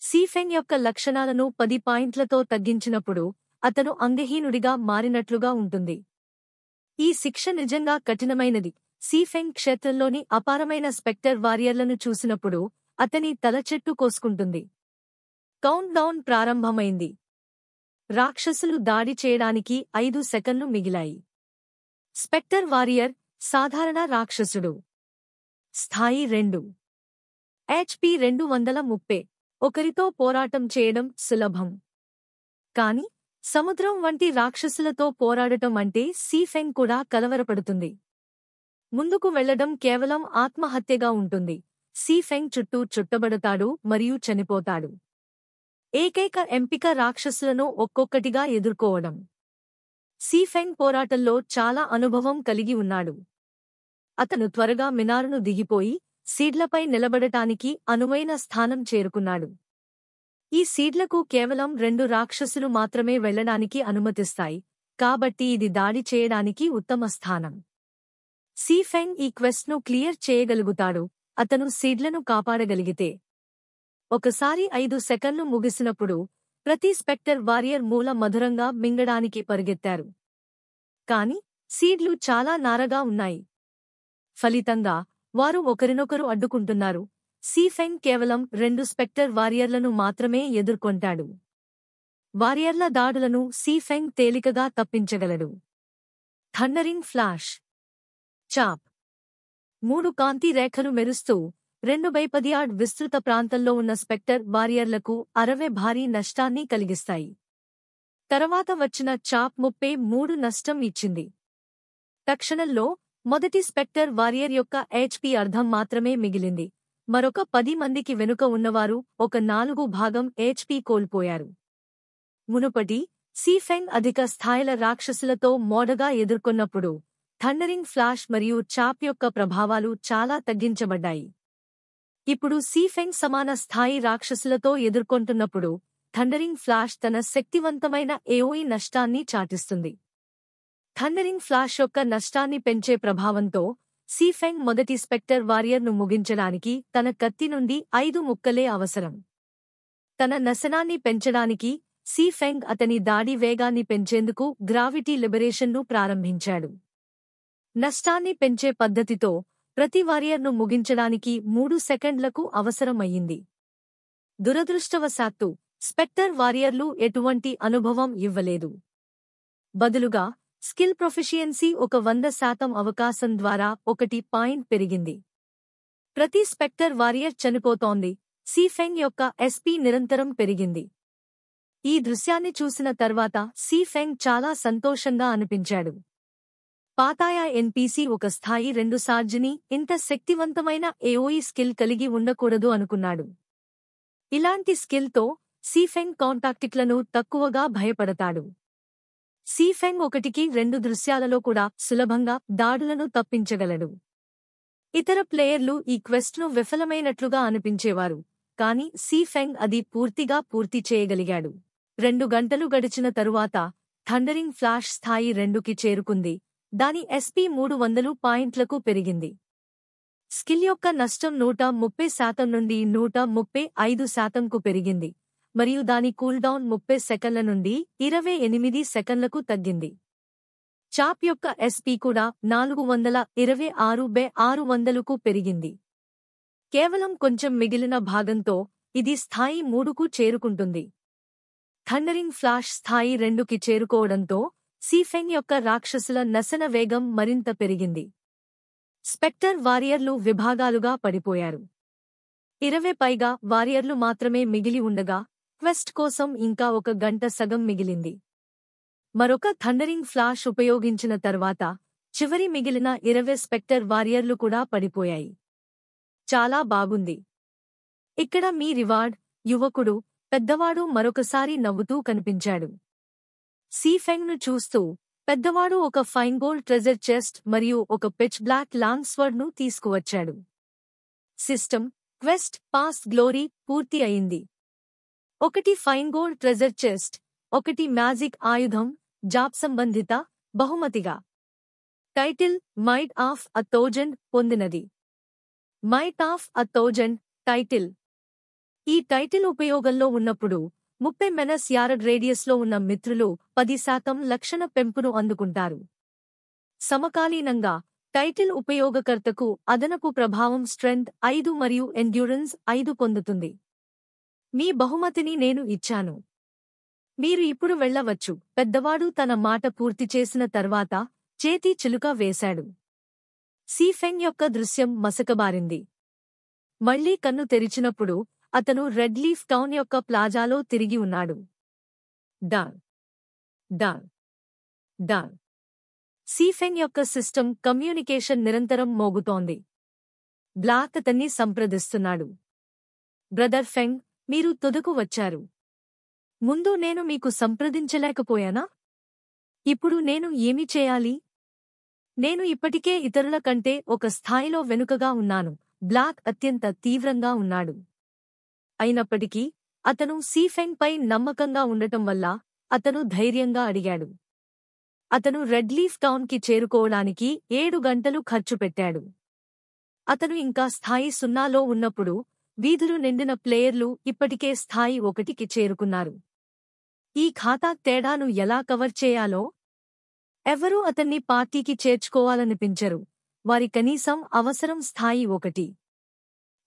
సీఫెంగ్ యొక్క లక్షణాలను 10 పాయింట్లతో తగ్గించినప్పుడు అతను అంగహీనుడిగా మారినట్లుగా ఉంటుంది. ఈ శిక్ష నిజంగా కఠినమైనది. సీఫెంగ్ క్షేత్రంలోని అపారమైన స్పెక్టర్ వారియర్లను చూసినప్పుడు అతని తల చెట్టు కోసుకుంటుంది. కౌంట్ డౌన్ ప్రారంభమైంది. రాక్షసులు దాడి చేయడానికి 5 సెకన్లు మిగిలాయి. స్పెక్టర్ వారియర్ సాధారణ రాక్షసుడు. స్థాయి 2. HP 230. ఒకరితో పోరాటం చేయడం సులభం. కాని సముద్రం వంటి రాక్షసులతో పోరాడటం అంటే సీఫెంగ్ కూడా కలవరపడుతుంది. ముందుకు వెళ్లడం కేవలం ఆత్మహత్యగా ఉంటుంది. సీఫెంగ్ చుట్టూ చుట్టబడతాడు మరియు చనిపోతాడు. ఏకైక ఎంపిక రాక్షసులను ఒక్కొక్కటిగా ఎదుర్కోవడం. సీఫెంగ్ పోరాటంలో చాలా అనుభవం కలిగి ఉన్నాడు. అతను త్వరగా మినారును దిగిపోయి సీడ్లపై నిలబడటానికి అనువైన స్థానం చేరుకున్నాడు. ఈ సీడ్లకు కేవలం 2 రాక్షసులు మాత్రమే వెళ్లడానికి అనుమతిస్తాయి, కాబట్టి ఇది దాడి చేయడానికి ఉత్తమ స్థానం. సీఫెంగ్ ఈ క్వెస్ట్ను క్లియర్ చేయగలుగుతాడు, అతను సీడ్లను కాపాడగలిగితే. ఒకసారి 5 సెకన్లు ముగిసినప్పుడు ప్రతి స్పెక్టర్ వారియర్ మూల మధురంగా మింగడానికి పరిగెత్తారు. కాని సీడ్లు చాలా నారగా ఉన్నాయి. ఫలితంగా వారు ఒకరినొకరు అడ్డుకుంటున్నారు. సీఫెంగ్ కేవలం 2 స్పెక్టర్ వారియర్లను మాత్రమే ఎదుర్కొంటాడు. వారియర్ల దాడులను సీఫెంగ్ తేలికగా తప్పించగలడు. Thundering flash. చాప్. 3 కాంతి రేఖలు మెరుస్తూ 2x10 యార్డ్ విస్తృత ప్రాంతంలో ఉన్న స్పెక్టర్ వారియర్లకు 60 భారీ నష్టాన్ని కలిగిస్తాయి. తర్వాత వచ్చిన చాప్ 33 నష్టం ఇచ్చింది. తక్షణంలో మొదటి స్పెక్టర్ వారియర్ యొక్క HP అర్ధం మాత్రమే మిగిలింది. మరొక 10 మందికి వెనుక ఉన్నవారు ఒక 4 భాగం HP కోల్పోయారు. మునుపటి సీఫెంగ్ అధిక స్థాయిల రాక్షసులతో మోడగా ఎదుర్కొన్నప్పుడు థండరింగ్ ఫ్లాష్ మరియు చాప్ యొక్క ప్రభావాలు చాలా తగ్గించబడ్డాయి. ఇప్పుడు సీఫెంగ్ సమాన స్థాయి రాక్షసులతో ఎదుర్కొంటున్నప్పుడు థండరింగ్ ఫ్లాష్ తన శక్తివంతమైన AoE నష్టాన్ని చాటిస్తుంది. థండరింగ్ ఫ్లాష్ యొక్క నష్టాన్ని పెంచే ప్రభావంతో సీఫెంగ్ మొదటి స్పెక్టర్ వారియర్ను ముగించడానికి తన కత్తి నుండి 5 ముక్కలే అవసరం. తన నశనాన్ని పెంచడానికి సీఫెంగ్ అతని దాడి వేగాన్ని పెంచేందుకు గ్రావిటీ లిబరేషన్ను ప్రారంభించాడు. నష్టాన్ని పెంచే పద్ధతితో ప్రతి వారియర్ను ముగించడానికి 3 సెకండ్లకు అవసరమయ్యింది. దురదృష్టవశాత్తు స్పెక్టర్ వారియర్లు ఎటువంటి అనుభవం ఇవ్వలేదు. బదులుగా స్కిల్ ప్రొఫిషియన్సీ ఒక 100% అవకాశం ద్వారా 1 పాయింట్ పెరిగింది. ప్రతి స్పెక్టర్ వారియర్ చనిపోతోంది. సీఫెంగ్ యొక్క SP నిరంతరం పెరిగింది. ఈ దృశ్యాన్ని చూసిన తర్వాత సీఫెంగ్ చాలా సంతోషంగా అనిపించాడు. పాతాయా NPC ఒక స్థాయి 2 సార్జిని ఇంత శక్తివంతమైన AoE స్కిల్ కలిగి ఉండకూడదు అనుకున్నాడు. ఇలాంటి స్కిల్తో సీఫెంగ్ కాంటాక్టిక్లను తక్కువగా భయపడతాడు. సీఫెంగ్ 1-2 దృశ్యాలలో కూడా సులభంగా దాడులను తప్పించగలడు. ఇతర ప్లేయర్లు ఈ క్వెస్ట్ను విఫలమైనట్లుగా అనిపించేవారు, కాని సీఫెంగ్ అది పూర్తి చేయగలిగాడు. 2 గంటలు గడిచిన తరువాత థండరింగ్ ఫ్లాష్ స్థాయి 2కి చేరుకుంది. దాని SP 300 పాయింట్లకు పెరిగింది. స్కిల్ యొక్క నష్టం 130% నుండి 135%కు పెరిగింది మరియు దాని కూల్డౌన్ 30 సెకన్ల నుండి 28 సెకన్లకు తగ్గింది. చాప్ యొక్క SP కూడా 426/600కు పెరిగింది. కేవలం కొంచెం మిగిలిన భాగంతో ఇది స్థాయి 3కు చేరుకుంటుంది. థండరింగ్ ఫ్లాష్ స్థాయి 2కి చేరుకోవడంతో సీఫెంగ్ యొక్క రాక్షసుల నశన వేగం మరింత పెరిగింది. స్పెక్టర్ వారియర్లు విభాగాలుగా పడిపోయారు. 20 పైగా వారియర్లు మాత్రమే మిగిలి ఉండగా క్వెస్ట్ కోసం ఇంకా 1 గంట సగం మిగిలింది. మరొక థండరింగ్ ఫ్లాష్ ఉపయోగించిన తర్వాత చివరి మిగిలిన 20 స్పెక్టర్ వారియర్లు కూడా పడిపోయాయి. చాలా బాగుంది. ఇక్కడ మీ రివార్డ్. యువకుడు, పెద్దవాడు మరొకసారి నవ్వుతూ కనిపించాడు. సీఫెంగ్ను చూస్తూ పెద్దవాడు ఒక ఫైన్ గోల్డ్ ట్రెజర్ చెస్ట్ మరియు ఒక పిచ్ బ్లాక్ లాంగ్ స్వర్డ్ను తీసుకువచ్చాడు. సిస్టమ్ క్వెస్ట్ పాస్ గ్లోరీ పూర్తి అయింది. 1 fine gold treasure chest, 1 magic ఆయుధం జాబ్ సంబంధిత బహుమతిగా. Title might of a thousand పొందినది. Might of a thousand title. ఈ టైటిల్ ఉపయోగంలో ఉన్నప్పుడు 30 మెనస్ యార్డ్ రేడియస్లో ఉన్న మిత్రులు 10% లక్షణ పెంపును అందుకుంటారు. సమకాలీనంగా టైటిల్ ఉపయోగకర్తకు అదనపు ప్రభావం స్ట్రెంగ్త్ 5 మరియు ఎండ్యూరెన్స్ 5 పొందుతుంది. మీ బహుమతిని నేను ఇచ్చాను. మీరు ఇప్పుడు వెళ్ళవచ్చు. పెద్దవాడు తన మాట పూర్తి చేసిన తర్వాత చేతి చిలుక వేశాడు. సీఫెంగ్ యొక్క దృశ్యం మసకబారింది. మళ్లీ కన్ను తెరిచినప్పుడు అతను రెడ్ లీఫ్ టౌన్ యొక్క ప్లాజాలో తిరిగి ఉన్నాడు. Don don don. సీఫెంగ్ యొక్క సిస్టమ్ కమ్యూనికేషన్ నిరంతరం మోగుతోంది. బ్లాక్ అతన్ని సంప్రదిస్తున్నాడు. బ్రదర్ ఫెంగ్, మీరు తుదకు వచ్చారు. ముందు నేను మీకు సంప్రదించలేకపోయానా? ఇప్పుడు నేను ఏమి చేయాలి? నేను ఇప్పటికే ఇతరుల కంటే ఒక స్థాయిలో వెనుకగా ఉన్నాను. బ్లాక్ అత్యంత తీవ్రంగా ఉన్నాడు. అయినప్పటికీ అతను సీఫెంగ్ పై నమ్మకంగా ఉండటం వల్ల అతను ధైర్యంగా అడిగాడు. అతను రెడ్ లీఫ్ టౌన్ కి చేరుకోవడానికి 7 గంటలు ఖర్చు పెట్టాడు. అతను ఇంకా స్థాయి 0లో ఉన్నప్పుడు వీధులు నిండిన ప్లేయర్లు ఇప్పటికే స్థాయి 1కి చేరుకున్నారు. ఈ ఖాతా తేడాను ఎలా కవర్ చేయాలో? ఎవరూ అతన్ని పార్టీకి చేర్చుకోవాలనిపించరు. వారి కనీసం అవసరం స్థాయి 1.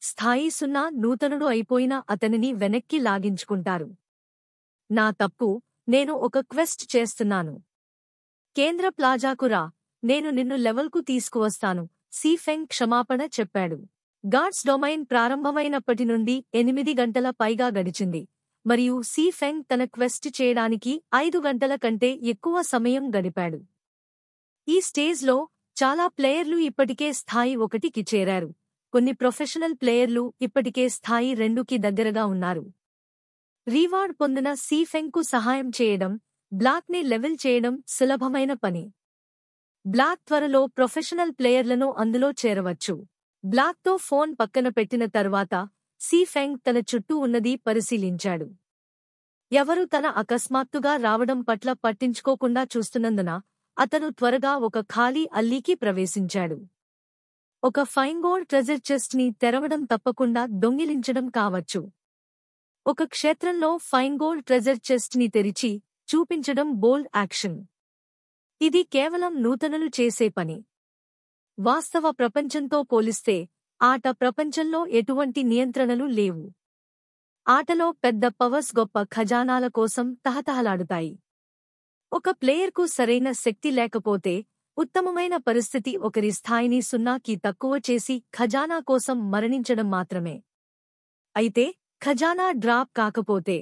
స్థాయి 0 నూతనుడు అయిపోయిన అతనిని వెనక్కి లాగించుకుంటారు. నా తప్పు, నేను ఒక క్వెస్ట్ చేస్తున్నాను. కేంద్ర ప్లాజాకు రా, నేను నిన్ను లెవెల్కు తీసుకువస్తాను. సీఫెంగ్ క్షమాపణ చెప్పాడు. గాడ్స్ డొమైన్ ప్రారంభమైనప్పటి నుండి 8 గంటల పైగా గడిచింది, మరియు సీఫెంగ్ తన క్వెస్ట్ చేయడానికి 5 గంటల కంటే ఎక్కువ సమయం గడిపాడు. ఈ స్టేజ్లో చాలా ప్లేయర్లు ఇప్పటికే స్థాయి 1కి చేరారు. కొన్ని ప్రొఫెషనల్ ప్లేయర్లు ఇప్పటికే స్థాయి 2కి దగ్గరగా ఉన్నారు. రీవార్డ్ పొందిన సీఫెంగ్కు సహాయం చేయడం, బ్లాక్ని లెవెల్ చేయడం సులభమైన పని. బ్లాక్ త్వరలో ప్రొఫెషనల్ ప్లేయర్లను అందులో చేరవచ్చు. బ్లాక్తో ఫోన్ పక్కన పెట్టిన తర్వాత సీఫెంగ్ తన చుట్టూ ఉన్నది పరిశీలించాడు. ఎవరు తన అకస్మాత్తుగా రావడం పట్ల పట్టించుకోకుండా చూస్తున్నందున అతను త్వరగా ఒక ఖాళీ అల్లీకి ప్రవేశించాడు. ఒక ఫైన్గోల్డ్ ట్రెజర్ చెస్ట్ ని తెరవడం తప్పకుండా దొంగిలించడం కావచ్చు. ఒక క్షేత్రంలో ఫైన్గోల్డ్ ట్రెజర్ చెస్ట్ ని తెరిచి చూపించడం బోల్డ్ యాక్షన్. ఇది కేవలం నూతనులు చేసే పని. వాస్తవ ప్రపంచంతో పోలిస్తే ఆట ప్రపంచంలో ఎటువంటి నియంత్రణలు లేవు. ఆటలో పెద్ద పవర్స్ గొప్ప ఖజానాల కోసం తహతహలాడుతాయి. ఒక ప్లేయర్కు సరైన శక్తి లేకపోతే ఉత్తమమైన పరిస్థితి ఒకరి స్థాయిని 0కి తక్కువ చేసి ఖజానా కోసం మరణించడం మాత్రమే. అయితే ఖజానా డ్రాప్ కాకపోతే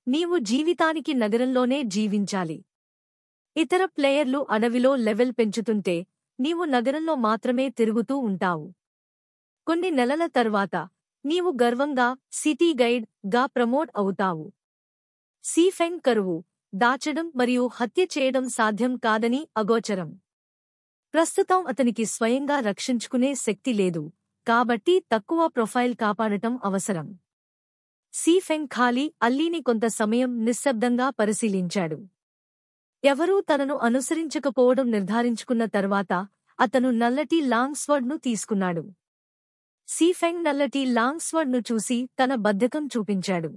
నీవు జీవితానికి నగరంలోనే జీవించాలి. ఇతర ప్లేయర్లు అడవిలో లెవెల్ పెంచుతుంటే నీవు నగరంలో మాత్రమే తిరుగుతూ ఉంటావు. కొన్ని నెలల తర్వాత నీవు గర్వంగా సిటీ గైడ్ గా ప్రమోట్ అవుతావు. సీఫెంగ్ కరువు, దాచడం మరియు హత్య చేయడం సాధ్యం కాదని అగోచరం. ప్రస్తుతం అతనికి స్వయంగా రక్షించుకునే శక్తి లేదు, కాబట్టి తక్కువ ప్రొఫైల్ కాపాడటం అవసరం. సీఫెంగ్ ఖాళీ అల్లీని కొంత సమయం నిశ్శబ్దంగా పరిశీలించాడు. ఎవరూ తనను అనుసరించకపోవడం నిర్ధారించుకున్న తర్వాత అతను నల్లటి లాంగ్ స్వర్డ్ ను తీసుకున్నాడు. సీఫెంగ్ నల్లటి లాంగ్ స్వర్డ్ ను చూసి తన బద్ధకం చూపించాడు.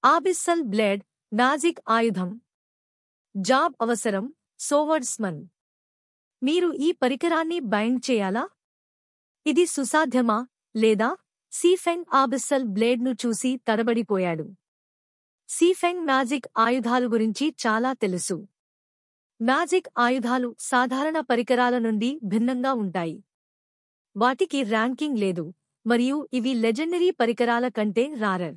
ఆబిస్సల్ బ్లేడ్, మ్యాజిక్ ఆయుధం. జాబ్ అవసరం, సోవర్డ్స్మన్. మీరు ఈ పరికరాన్ని బైండ్ చేయాలా? ఇది సుసాధ్యమా లేదా? సీఫెంగ్ ఆబిస్సల్ బ్లేడ్ను చూసి తడబడిపోయాడు. సీఫెంగ్ మ్యాజిక్ ఆయుధాలు గురించి చాలా తెలుసు. మ్యాజిక్ ఆయుధాలు సాధారణ పరికరాల నుండి భిన్నంగా ఉంటాయి. వాటికి ర్యాంకింగ్ లేదు, మరియు ఇవి లెజెండరీ పరికరాల కంటే రారర్.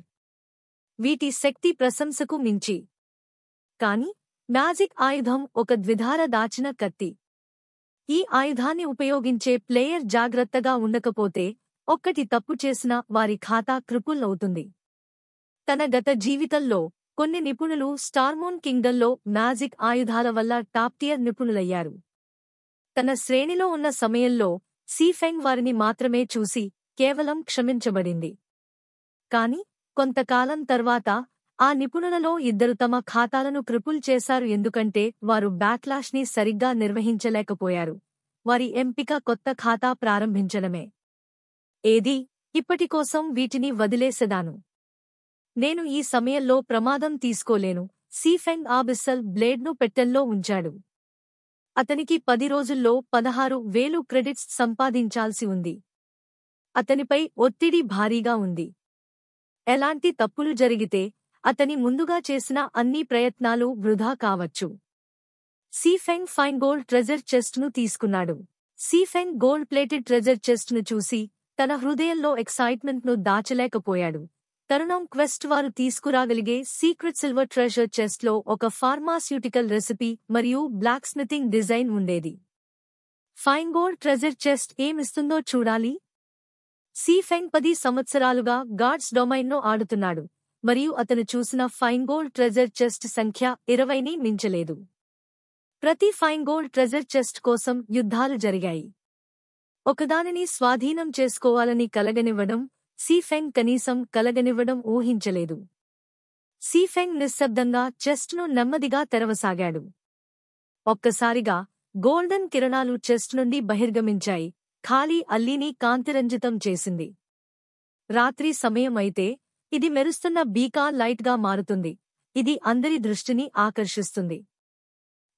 వీటి శక్తి ప్రశంసకు మించి. కాని మ్యాజిక్ ఆయుధం ఒక ద్విధార దాచిన కత్తి. ఈ ఆయుధాన్ని ఉపయోగించే ప్లేయర్ జాగ్రత్తగా ఉండకపోతే ఒక్కటి తప్పు చేసినా వారి ఖాతా క్రిపుల్ అవుతుంది. తన గత జీవితంలో కొన్ని నిపుణులు స్టార్మోన్ కింగ్డమ్లో మ్యాజిక్ ఆయుధాల వల్ల టాప్ టియర్ నిపుణులయ్యారు. తన శ్రేణిలో ఉన్న సమయంలో సీఫెంగ్ వారిని మాత్రమే చూసి కేవలం క్షమించబడింది. కాని కొంతకాలం తర్వాత ఆ నిపుణులలో 2 తమ ఖాతాలను క్రిపుల్ చేశారు ఎందుకంటే వారు బ్యాక్లాష్ ని సరిగ్గా నిర్వహించలేకపోయారు. వారి ఎంపిక కొత్త ఖాతా ప్రారంభించడమే. ఏది, ఇప్పటికోసం వీటిని వదిలేసెదాను. నేను ఈ సమయంలో ప్రమాదం తీసుకోలేను. సీఫెంగ్ ఆబిస్సల్ బ్లేడ్ను పెట్టెల్లో ఉంచాడు. అతనికి 10 రోజుల్లో 16,000 క్రెడిట్స్ సంపాదించాల్సి ఉంది. అతనిపై ఒత్తిడి భారీగా ఉంది. ఎలాంటి తప్పులు జరిగితే అతని ముందుగా చేసిన అన్ని ప్రయత్నాలు వృధా కావచ్చు. సీఫెంగ్ ఫైన్ గోల్డ్ ట్రెజర్ చెస్ట్ ను తీసుకున్నాడు. సీఫెంగ్ గోల్డ్ ప్లేటెడ్ ట్రెజర్ చెస్ట్ ను చూసి తన హృదయంలో ఎక్సైట్మెంట్ ను దాచలేకపోయాడు. తరుణం క్వెస్ట్ వారు తీసుకురాగలిగే సీక్రెట్ సిల్వర్ ట్రెజర్ చెస్ట్ లో ఒక ఫార్మాస్యూటికల్ రెసిపీ మరియు బ్లాక్ స్మిథింగ్ డిజైన్ ఉండేది. ఫైన్ గోల్డ్ ట్రెజర్ చెస్ట్ ఏమిస్తుందో చూడాలి. సీఫెంగ్ 10 సంవత్సరాలుగా గాడ్స్ డొమైన్ను ఆడుతున్నాడు, మరియు అతను చూసిన ఫైన్గోల్డ్ ట్రెజర్ చెస్ట్ సంఖ్య 20ని మించలేదు. ప్రతి ఫైన్గోల్డ్ ట్రెజర్ చెస్ట్ కోసం యుద్ధాలు జరిగాయి. ఒకదానిని స్వాధీనం చేసుకోవాలని కలగనివ్వడం సీఫెంగ్ కనీసం కలగనివ్వడం ఊహించలేదు. సీఫెంగ్ నిశ్శబ్దంగా చెస్ట్ను నెమ్మదిగా తెరవసాగాడు. ఒక్కసారిగా గోల్డెన్ కిరణాలు చెస్ట్ నుండి బహిర్గమించాయి, ఖాళీ అల్లీని కాంతిరంజితం చేసింది. రాత్రి సమయం అయితే ఇది మెరుస్తున్న బీకాన్ లైట్గా మారుతుంది. ఇది అందరి దృష్టిని ఆకర్షిస్తుంది.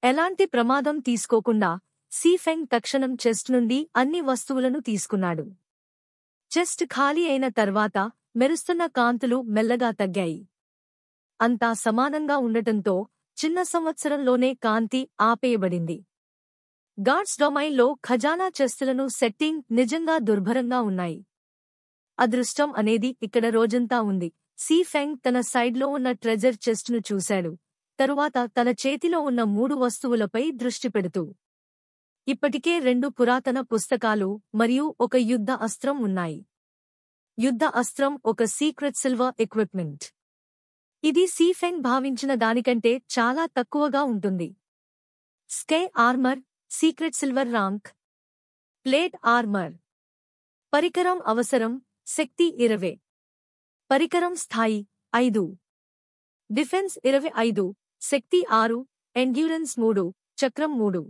ఎలాంటి ప్రమాదం తీసుకోకుండా సీఫెంగ్ తక్షణం చెస్ట్ నుండి అన్ని వస్తువులను తీసుకున్నాడు. చెస్ట్ ఖాళీ అయిన తర్వాత మెరుస్తున్న కాంతులు మెల్లగా తగ్గాయి. అంతా సమానంగా ఉండటంతో చిన్న సంవత్సరంలోనే కాంతి ఆపేయబడింది. గాడ్స్ డొమైన్లో ఖజానా చెస్టులను సెట్టింగ్ నిజంగా దుర్భరంగా ఉన్నాయి. అదృష్టం అనేది ఇక్కడ రోజంతా ఉంది. సీఫెంగ్ తన సైడ్లో ఉన్న ట్రెజర్ చెస్ట్ను చూశాడు, తరువాత తన చేతిలో ఉన్న 3 వస్తువులపై దృష్టి పెడుతూ. ఇప్పటికే 2 పురాతన పుస్తకాలు మరియు ఒక యుద్ధ అస్త్రం ఉన్నాయి. యుద్ధ అస్త్రం ఒక సీక్రెట్ సిల్వర్ ఎక్విప్మెంట్. ఇది సీఫెంగ్ భావించిన దానికంటే చాలా తక్కువగా ఉంటుంది. Sky armour, secret silver rank, plate armour. పరికరం అవసరం శక్తి 20, పరికరం స్థాయి 5, డిఫెన్స్ 25, శక్తి 6, ఎండ్యూరెన్స్ 3, చక్రం 3,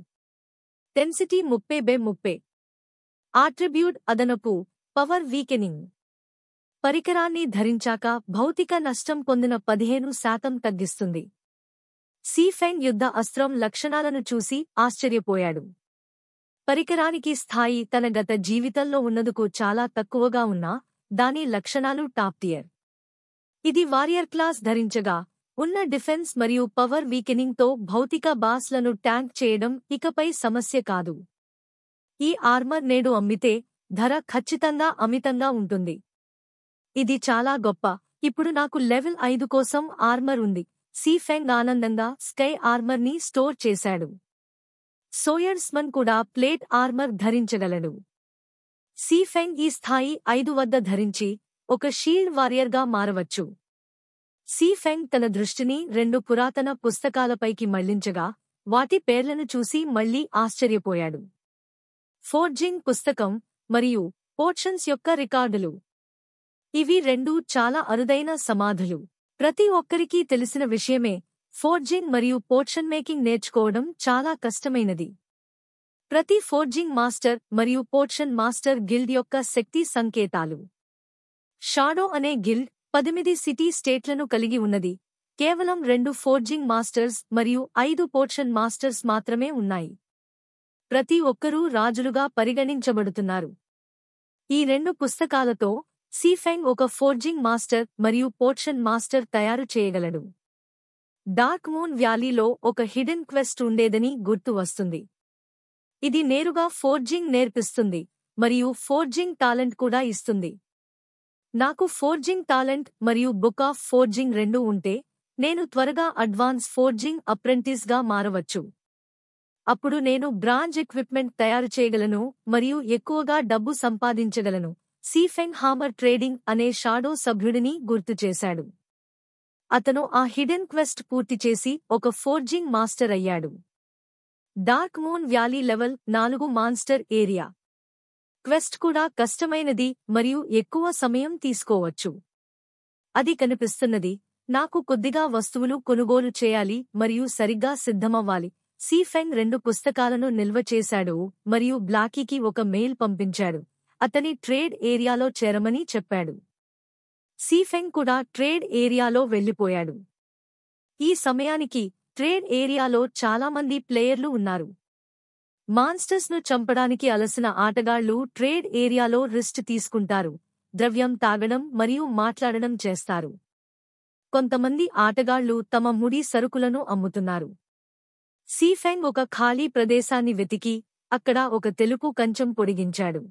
డెన్సిటీ 30/30, ఆట్రిబ్యూట్ అదనపు పవర్ వీకెనింగ్. పరికరాన్ని ధరించాక భౌతిక నష్టం పొందిన 15% తగ్గిస్తుంది. సీఫెంగ్ యుద్ధ అస్త్రం లక్షణాలను చూసి ఆశ్చర్యపోయాడు. పరికరానికి స్థాయి తన గత జీవితంలో ఉన్నందుకు చాలా తక్కువగా ఉన్నా దాని లక్షణాలు టాప్ టియర్. ఇది వారియర్ క్లాస్ ధరించగా ఉన్న డిఫెన్స్ మరియు పవర్ వీకెనింగ్తో భౌతిక బాస్లను ట్యాంక్ చేయడం ఇకపై సమస్య కాదు. ఈ ఆర్మర్ నేడు అమ్మితే ధర ఖచ్చితంగా అమితంగా ఉంటుంది. ఇది చాలా గొప్ప. ఇప్పుడు నాకు లెవెల్ 5 కోసం ఆర్మర్ ఉంది. సీఫెంగ్ ఆనందంగా స్కై ఆర్మర్ని స్టోర్ చేశాడు. సోయర్స్మన్ కూడా ప్లేట్ ఆర్మర్ ధరించగలడు. సీఫెంగ్ ఈ స్థాయి 5 వద్ద ధరించి ఒక షీల్డ్ వారియర్గా మారవచ్చు. సీఫెంగ్ తన దృష్టిని 2 పురాతన పుస్తకాలపైకి మళ్లించగా వాటి పేర్లను చూసి మళ్లీ ఆశ్చర్యపోయాడు. ఫోర్జింగ్ పుస్తకం మరియు పోర్షన్స్ యొక్క రికార్డులు. ఇవి 2 చాలా అరుదైన సమాధులు. ప్రతి ఒక్కరికీ తెలిసిన విషయమే, ఫోర్జింగ్ మరియు పోర్షన్ మేకింగ్ నేర్చుకోవడం చాలా కష్టమైనది. ప్రతి ఫోర్జింగ్ మాస్టర్ మరియు పోర్షన్ మాస్టర్ గిల్డ్ యొక్క శక్తి సంకేతాలు. షాడో అనే గిల్డ్ 18 సిటీ స్టేట్లను కలిగి ఉన్నది. కేవలం 2 ఫోర్జింగ్ మాస్టర్స్ మరియు 5 పోర్షన్ మాస్టర్స్ మాత్రమే ఉన్నాయి. ప్రతి ఒక్కరూ రాజులుగా పరిగణించబడుతున్నారు. ఈ 2 పుస్తకాలతో సీఫెంగ్ ఒక ఫోర్జింగ్ మాస్టర్ మరియు పోర్షన్ మాస్టర్ తయారు చేయగలడు. డార్క్ మూన్ వ్యాలీలో ఒక హిడెన్ క్వెస్ట్ ఉండేదని గుర్తు వస్తుంది. ఇది నేరుగా ఫోర్జింగ్ నేర్పిస్తుంది మరియు ఫోర్జింగ్ టాలెంట్ కూడా ఇస్తుంది. నాకు ఫోర్జింగ్ టాలెంట్ మరియు బుక్ ఆఫ్ ఫోర్జింగ్ 2 ఉంటే నేను త్వరగా అడ్వాన్స్ ఫోర్జింగ్ అప్రెంటిస్గా మారవచ్చు. అప్పుడు నేను బ్రాంజ్ ఎక్విప్మెంట్ తయారు చేయగలను మరియు ఎక్కువగా డబ్బు సంపాదించగలను. సీఫెంగ్ హామర్ ట్రేడింగ్ అనే షాడో సభ్యుడిని గుర్తుచేశాడు. అతను ఆ హిడెన్ క్వెస్ట్ పూర్తి చేసి ఒక ఫోర్జింగ్ మాస్టర్ అయ్యాడు. Dark moon valley level 4 monster area. Quest కూడా కష్టమైనది మరియు ఎక్కువ సమయం తీసుకోవచ్చు. అది కనిపిస్తున్నది. నాకు కొద్దిగా వస్తువులు కొనుగోలు చేయాలి మరియు సరిగ్గా సిద్ధమవ్వాలి. సీఫెంగ్ 2 పుస్తకాలను నిల్వ చేశాడు మరియు బ్లాకీకి ఒక మెయిల్ పంపించాడు. అతని ట్రేడ్ ఏరియాలో చేరమని చెప్పాడు. సీఫెంగ్ కూడా ట్రేడ్ ఏరియాలో వెళ్లిపోయాడు. ఈ సమయానికి ట్రేడ్ ఏరియాలో చాలామంది ప్లేయర్లు ఉన్నారు. మాన్స్టర్స్ను చంపడానికి అలసిన ఆటగాళ్లు ట్రేడ్ ఏరియాలో రిస్ట్ తీసుకుంటారు, ద్రవ్యం తాగడం మరియు మాట్లాడడం చేస్తారు. కొంతమంది ఆటగాళ్లు తమ ముడి సరుకులను అమ్ముతున్నారు. సీఫెంగ్ ఒక ఖాళీ ప్రదేశాన్ని వెతికి అక్కడ ఒక తెలుపు కంచెం పొడిగించాడు.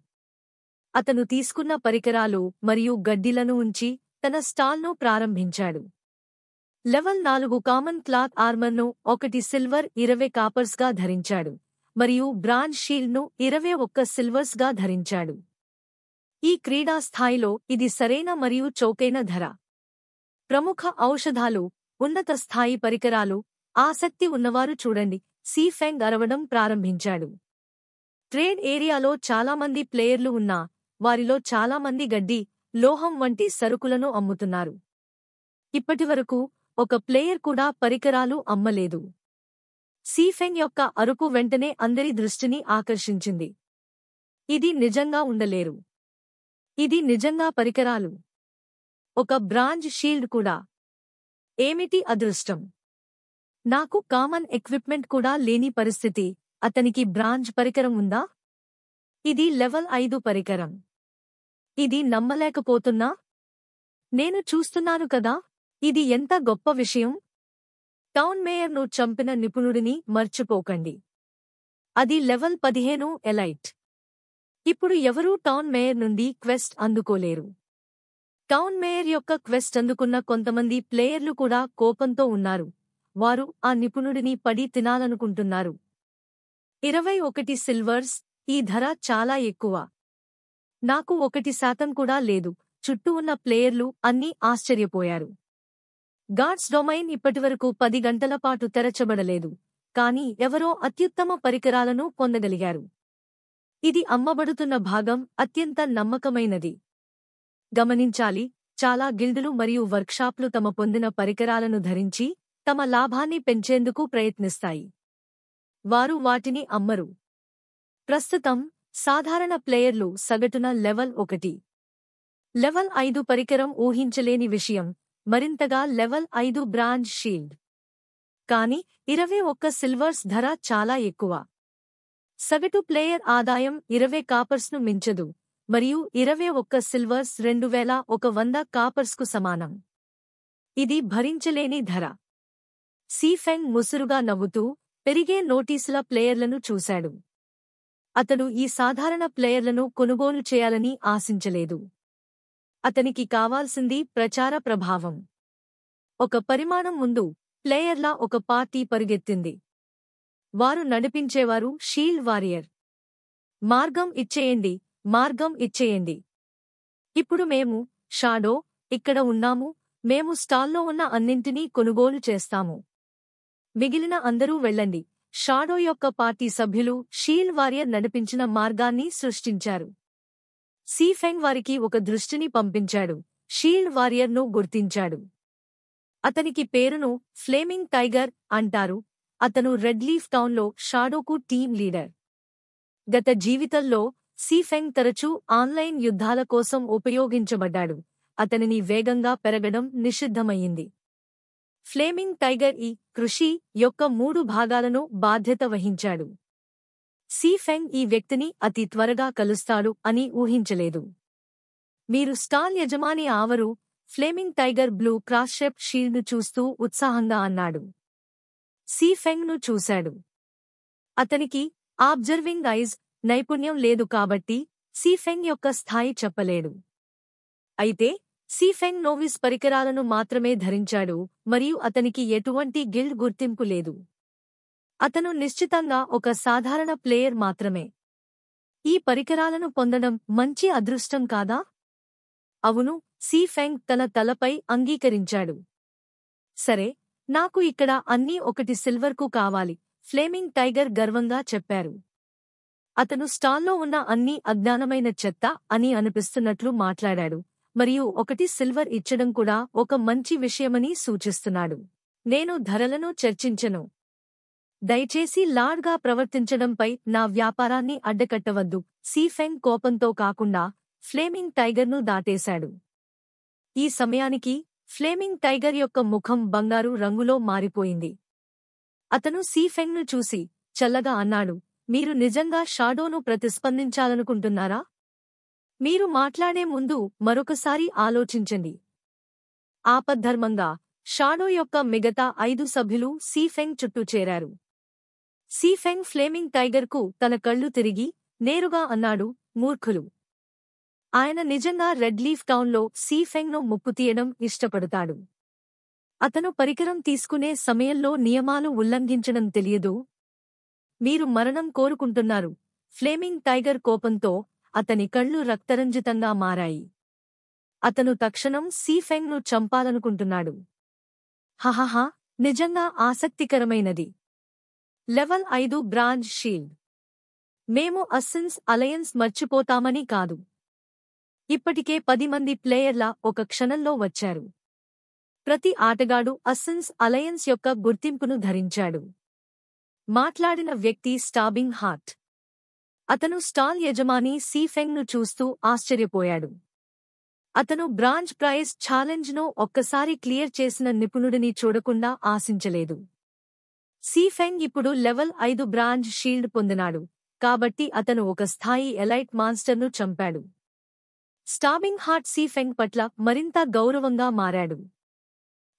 అతను తీసుకున్న పరికరాలు మరియు గడ్డిలను ఉంచి తన స్టాల్ను ప్రారంభించాడు. లెవెల్ 4 కామన్ క్లాత్ ఆర్మర్ను 1 సిల్వర్ 20 కాపర్స్గా ధరించాడు మరియు బ్రాంజ్ షీల్డ్ను 21 సిల్వర్స్గా ధరించాడు. ఈ క్రీడా స్థాయిలో ఇది సరైన మరియు చౌకైన ధర. ప్రముఖ ఔషధాలు, ఉన్నత స్థాయి పరికరాలు. ఆసక్తి ఉన్నవారు చూడండి. సీఫెంగ్ అరవడం ప్రారంభించాడు. ట్రేడ్ ఏరియాలో చాలామంది ప్లేయర్లు ఉన్నా వారిలో చాలామంది గడ్డి, లోహం వంటి సరుకులను అమ్ముతున్నారు. ఇప్పటివరకు ఒక ప్లేయర్ కూడా పరికరాలు అమ్మలేదు. సీఫెంగ్ యొక్క అరుపు వెంటనే అందరి దృష్టిని ఆకర్షించింది. ఇది నిజంగా ఉండలేరు. ఇది నిజంగా పరికరాలు. ఒక బ్రాంజ్ షీల్డ్ కూడా. ఏమిటి అదృష్టం! నాకు కామన్ ఎక్విప్మెంట్ కూడా లేని పరిస్థితి. అతనికి బ్రాంజ్ పరికరం ఉందా? ఇది లెవెల్ 5 పరికరం. ఇది నమ్మలేకపోతున్నా. నేను చూస్తున్నాను కదా. ఇది ఎంత గొప్ప విషయం! టౌన్ మేయర్ను చంపిన నిపుణుడిని మర్చిపోకండి. అది లెవెల్ 15 ఎలైట్. ఇప్పుడు ఎవరూ టౌన్ మేయర్ నుండి క్వెస్ట్ అందుకోలేరు. టౌన్ మేయర్ యొక్క క్వెస్ట్ అందుకున్న కొంతమంది ప్లేయర్లు కూడా కోపంతో ఉన్నారు. వారు ఆ నిపుణుడిని పడి తినాలనుకుంటున్నారు. 21 సిల్వర్స్. ఈ ధర చాలా ఎక్కువ. నాకు 1% కూడా లేదు. చుట్టూ ఉన్న ప్లేయర్లు అన్నీ ఆశ్చర్యపోయారు. గాడ్స్ డొమైన్ ఇప్పటివరకు 10 గంటల పాటు తెరచబడలేదు. కానీ ఎవరో అత్యుత్తమ పరికరాలను పొందగలిగారు. ఇది అమ్మబడుతున్న భాగం అత్యంత నమ్మకమైనది. గమనించాలి, చాలా గిల్డులు మరియు వర్క్షాప్లు తమ పొందిన పరికరాలను ధరించి తమ లాభాన్ని పెంచేందుకు ప్రయత్నిస్తాయి. వారు వాటిని అమ్మరు. ప్రస్తుతం సాధారణ ప్లేయర్లు సగటున లెవెల్ 1. లెవెల్ 5 పరికరం ఊహించలేని విషయం. మరింతగా లెవెల్ 5 బ్రాంజ్ షీల్డ్. కానీ 21 సిల్వర్స్ ధర చాలా ఎక్కువ. సగటు ప్లేయర్ ఆదాయం 20 కాపర్స్ను మించదు, మరియు 21 సిల్వర్స్ 2100 కాపర్స్కు సమానం. ఇది భరించలేని ధర. సీఫెంగ్ ముసురుగా నవ్వుతూ పెరిగే నోటీసుల ప్లేయర్లను చూశాడు. అతడు ఈ సాధారణ ప్లేయర్లను కొనుగోలు చేయాలని ఆశించలేదు. అతనికి కావాల్సింది ప్రచార ప్రభావం. ఒక పరిమాణం ముందు ప్లేయర్లా ఒక పార్టీ పరుగెత్తింది. వారు నడిపించేవారు షీల్డ్ వారియర్. మార్గం ఇచ్చేయండి, మార్గం ఇచ్చేయండి. ఇప్పుడు మేము, షాడో, ఇక్కడ ఉన్నాము. మేము స్టాల్లో ఉన్న అన్నింటినీ కొనుగోలు చేస్తాము. మిగిలిన అందరూ వెళ్ళండి. షాడో యొక్క పార్టీ సభ్యులు షీల్డ్ వారియర్ నడిపించిన మార్గాన్ని సృష్టించారు. సీఫెంగ్ వారికి ఒక దృష్టిని పంపించాడు. షీల్డ్ వారియర్ను గుర్తించాడు. అతనికి పేరును ఫ్లేమింగ్ టైగర్ అంటారు. అతను రెడ్ లీఫ్ టౌన్లో షాడోకు టీం లీడర్. గత జీవితంలో సీఫెంగ్ తరచూ ఆన్లైన్ యుద్ధాల కోసం ఉపయోగించబడ్డాడు. అతనిని వేగంగా పెరగడం నిషిద్ధమయ్యింది. ఫ్లేమింగ్ టైగర్ ఈ కృషి యొక్క 3 భాగాలను బాధ్యత వహించాడు. సీఫెంగ్ ఈ వ్యక్తిని అతి త్వరగా కలుస్తాడు అని ఊహించలేదు. మీరు స్టాల్ యజమాని ఆవరు, flaming tiger blue cross shape షీల్డ్ను చూస్తూ ఉత్సాహంగా అన్నాడు. సీఫెంగ్ను చూశాడు. అతనికి ఆబ్జర్వింగ్ ఐజ్ నైపుణ్యం లేదు కాబట్టి సీఫెంగ్ యొక్క స్థాయి చెప్పలేడు. అయితే సీఫెంగ్ నోవిస్ పరికరాలను మాత్రమే ధరించాడు మరియు అతనికి ఎటువంటి గిల్డ్ గుర్తింపు లేదు. అతను నిశ్చితంగా ఒక సాధారణ ప్లేయర్ మాత్రమే. ఈ పరికరాలను పొందడం మంచి అదృష్టం కాదా? అవును, సీఫెంగ్ తన తలపై అంగీకరించాడు. సరే, నాకు ఇక్కడ అన్నీ 1 సిల్వర్కు కావాలి, ఫ్లేమింగ్ టైగర్ గర్వంగా చెప్పారు. అతను స్టాల్లో ఉన్న అన్నీ అజ్ఞానమైన చెత్త అని అనిపిస్తున్నట్లు మాట్లాడాడు, మరియు 1 సిల్వర్ ఇచ్చడం కూడా ఒక మంచి విషయమని సూచిస్తున్నాడు. నేను ధరలను చర్చించను. దయచేసి లార్డ్గా ప్రవర్తించడంపై నా వ్యాపారాన్ని అడ్డకట్టవద్దు. సీఫెంగ్ కోపంతో కాకుండా ఫ్లేమింగ్ టైగర్ను దాటేశాడు. ఈ సమయానికి ఫ్లేమింగ్ టైగర్ యొక్క ముఖం బంగారు రంగులో మారిపోయింది. అతను సీఫెంగ్ను చూసి చల్లగా అన్నాడు, మీరు నిజంగా షాడోను ప్రతిస్పందించాలనుకుంటున్నారా? మీరు మాట్లాడే ముందు మరొకసారి ఆలోచించండి. ఆపద్ధర్మంగా షాడో యొక్క మిగతా 5 సభ్యులు సీఫెంగ్ చుట్టూ చేరారు. సీఫెంగ్ ఫ్లేమింగ్ టైగర్కు తన కళ్ళు తిరిగి నేరుగా అన్నాడు, మూర్ఖులు. ఆయన నిజంగా రెడ్ లీఫ్ టౌన్లో సీఫెంగ్ను ముప్పుతీయడం ఇష్టపడతాడు. అతను పరికరం తీసుకునే సమయంలో నియమాలు ఉల్లంఘించడం తెలియదు. మీరు మరణం కోరుకుంటున్నారు. ఫ్లేమింగ్ టైగర్ కోపంతో అతని కళ్ళు రక్తరంజితంగా మారాయి. అతను తక్షణం సీఫెంగ్ను చంపాలనుకుంటున్నాడు. హహహ, నిజంగా ఆసక్తికరమైనది. Level 5 bronze shield. మేము అస్సిన్స్ అలయన్స్ మర్చిపోతామని కాదు. ఇప్పటికే 10 మంది ప్లేయర్ల ఒక క్షణంలో వచ్చారు. ప్రతి ఆటగాడు అస్సిన్స్ అలయన్స్ యొక్క గుర్తింపును ధరించాడు. మాట్లాడిన వ్యక్తి స్టాబింగ్ హార్ట్. అతను స్టాల్ యజమాని సీఫెంగ్ను చూస్తూ ఆశ్చర్యపోయాడు. అతను బ్రాంజ్ ప్రైజ్ ఛాలెంజ్ను ఒక్కసారి క్లియర్ చేసిన నిపుణుడిని చూడకుండా ఆశించలేదు. సీఫెంగ్ ఇప్పుడు లెవెల్ 5 బ్రాంజ్ షీల్డ్ పొందినాడు, కాబట్టి అతను ఒక స్థాయి ఎలైట్ మాన్స్టర్ను చంపాడు. స్టాబింగ్ హార్ట్ సీఫెంగ్ పట్ల మరింత గౌరవంగా మారాడు.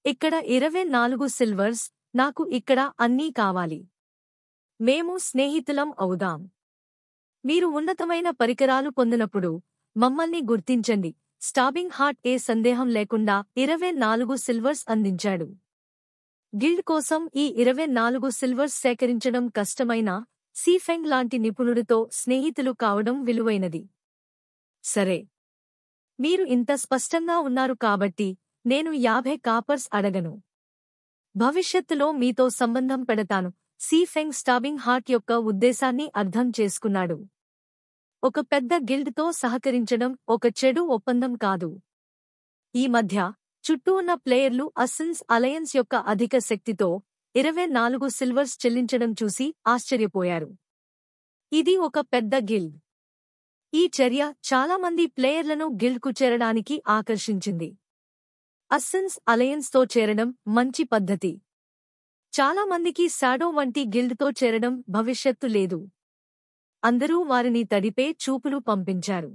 ఇక్కడ 24 సిల్వర్స్, నాకు ఇక్కడ అన్నీ కావాలి. మేము స్నేహితులం అవుదాం. మీరు ఉన్నతమైన పరికరాలు పొందినప్పుడు మమ్మల్ని గుర్తించండి. స్టాబింగ్ హార్ట్ ఏ సందేహం లేకుండా 24 సిల్వర్స్ అందించాడు. గిల్డ్ కోసం ఈ 24 సిల్వర్స్ సేకరించడం కష్టమైనా సీఫెంగ్ లాంటి నిపుణుడితో స్నేహితులు కావడం విలువైనది. సరే, మీరు ఇంత స్పష్టంగా ఉన్నారు కాబట్టి నేను 50 కాపర్స్ అడగను. భవిష్యత్తులో మీతో సంబంధం పెడతాను. సీఫెంగ్ స్టాబింగ్ హార్ట్ యొక్క ఉద్దేశాన్ని అర్థం చేసుకున్నాడు. ఒక పెద్ద గిల్డ్తో సహకరించడం ఒక చెడు ఒప్పందం కాదు. ఈ మధ్య చుట్టూ ఉన్న ప్లేయర్లు అస్సిన్స్ అలయన్స్ యొక్క అధిక శక్తితో 24 సిల్వర్స్ చెల్లించడం చూసి ఆశ్చర్యపోయారు. ఇది ఒక పెద్ద గిల్డ్. ఈ చర్య చాలామంది ప్లేయర్లను గిల్డ్కు చేరడానికి ఆకర్షించింది. అస్సిన్స్ అలయన్స్తో చేరడం మంచి పద్ధతి. చాలామందికి షాడో వంటి గిల్డ్తో చేరడం భవిష్యత్తు లేదు. అందరూ వారిని తడిపే చూపులు పంపించారు.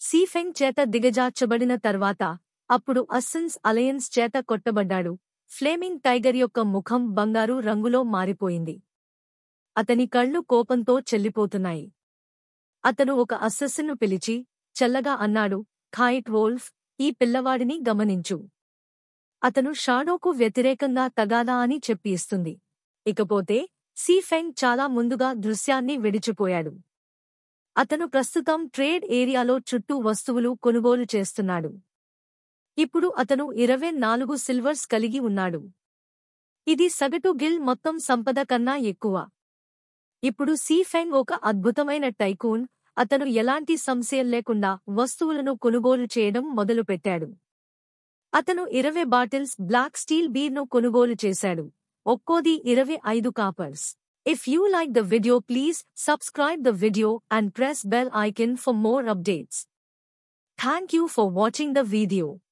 సీఫెంగ్ చేత దిగజార్చబడిన తర్వాత అప్పుడు అస్సిన్స్ అలయన్స్ చేత కొట్టబడ్డాడు. ఫ్లేమింగ్ టైగర్ యొక్క ముఖం బంగారు రంగులో మారిపోయింది. అతని కళ్ళు కోపంతో చెల్లిపోతున్నాయి. అతను ఒక అస్సస్సిన్ను పిలిచి చల్లగా అన్నాడు, ఖాయిట్ వోల్ఫ్, ఈ పిల్లవాడిని గమనించు. అతను షాడోకు వ్యతిరేకంగా తగాదా అని చెప్పి ఇస్తుంది. ఇకపోతే సీఫెంగ్ చాలా ముందుగా దృశ్యాన్ని విడిచిపోయాడు. అతను ప్రస్తుతం ట్రేడ్ ఏరియాలో చుట్టూ వస్తువులు కొనుగోలు చేస్తున్నాడు. ఇప్పుడు అతను 24 సిల్వర్స్ కలిగి ఉన్నాడు. ఇది సగటు గిల్డ్ మొత్తం సంపద కన్నా ఎక్కువ. ఇప్పుడు సీఫెంగ్ ఒక అద్భుతమైన టైకూన్. అతను ఎలాంటి సంశయం లేకుండా వస్తువులను కొనుగోలు చేయడం మొదలుపెట్టాడు. అతను 20 బాటిల్స్ బ్లాక్ స్టీల్ బీర్ను కొనుగోలు చేశాడు. ఒక్కోది 25 కాపర్స్. If you like the video, please subscribe the video and press bell icon for more updates. Thank you for watching the video.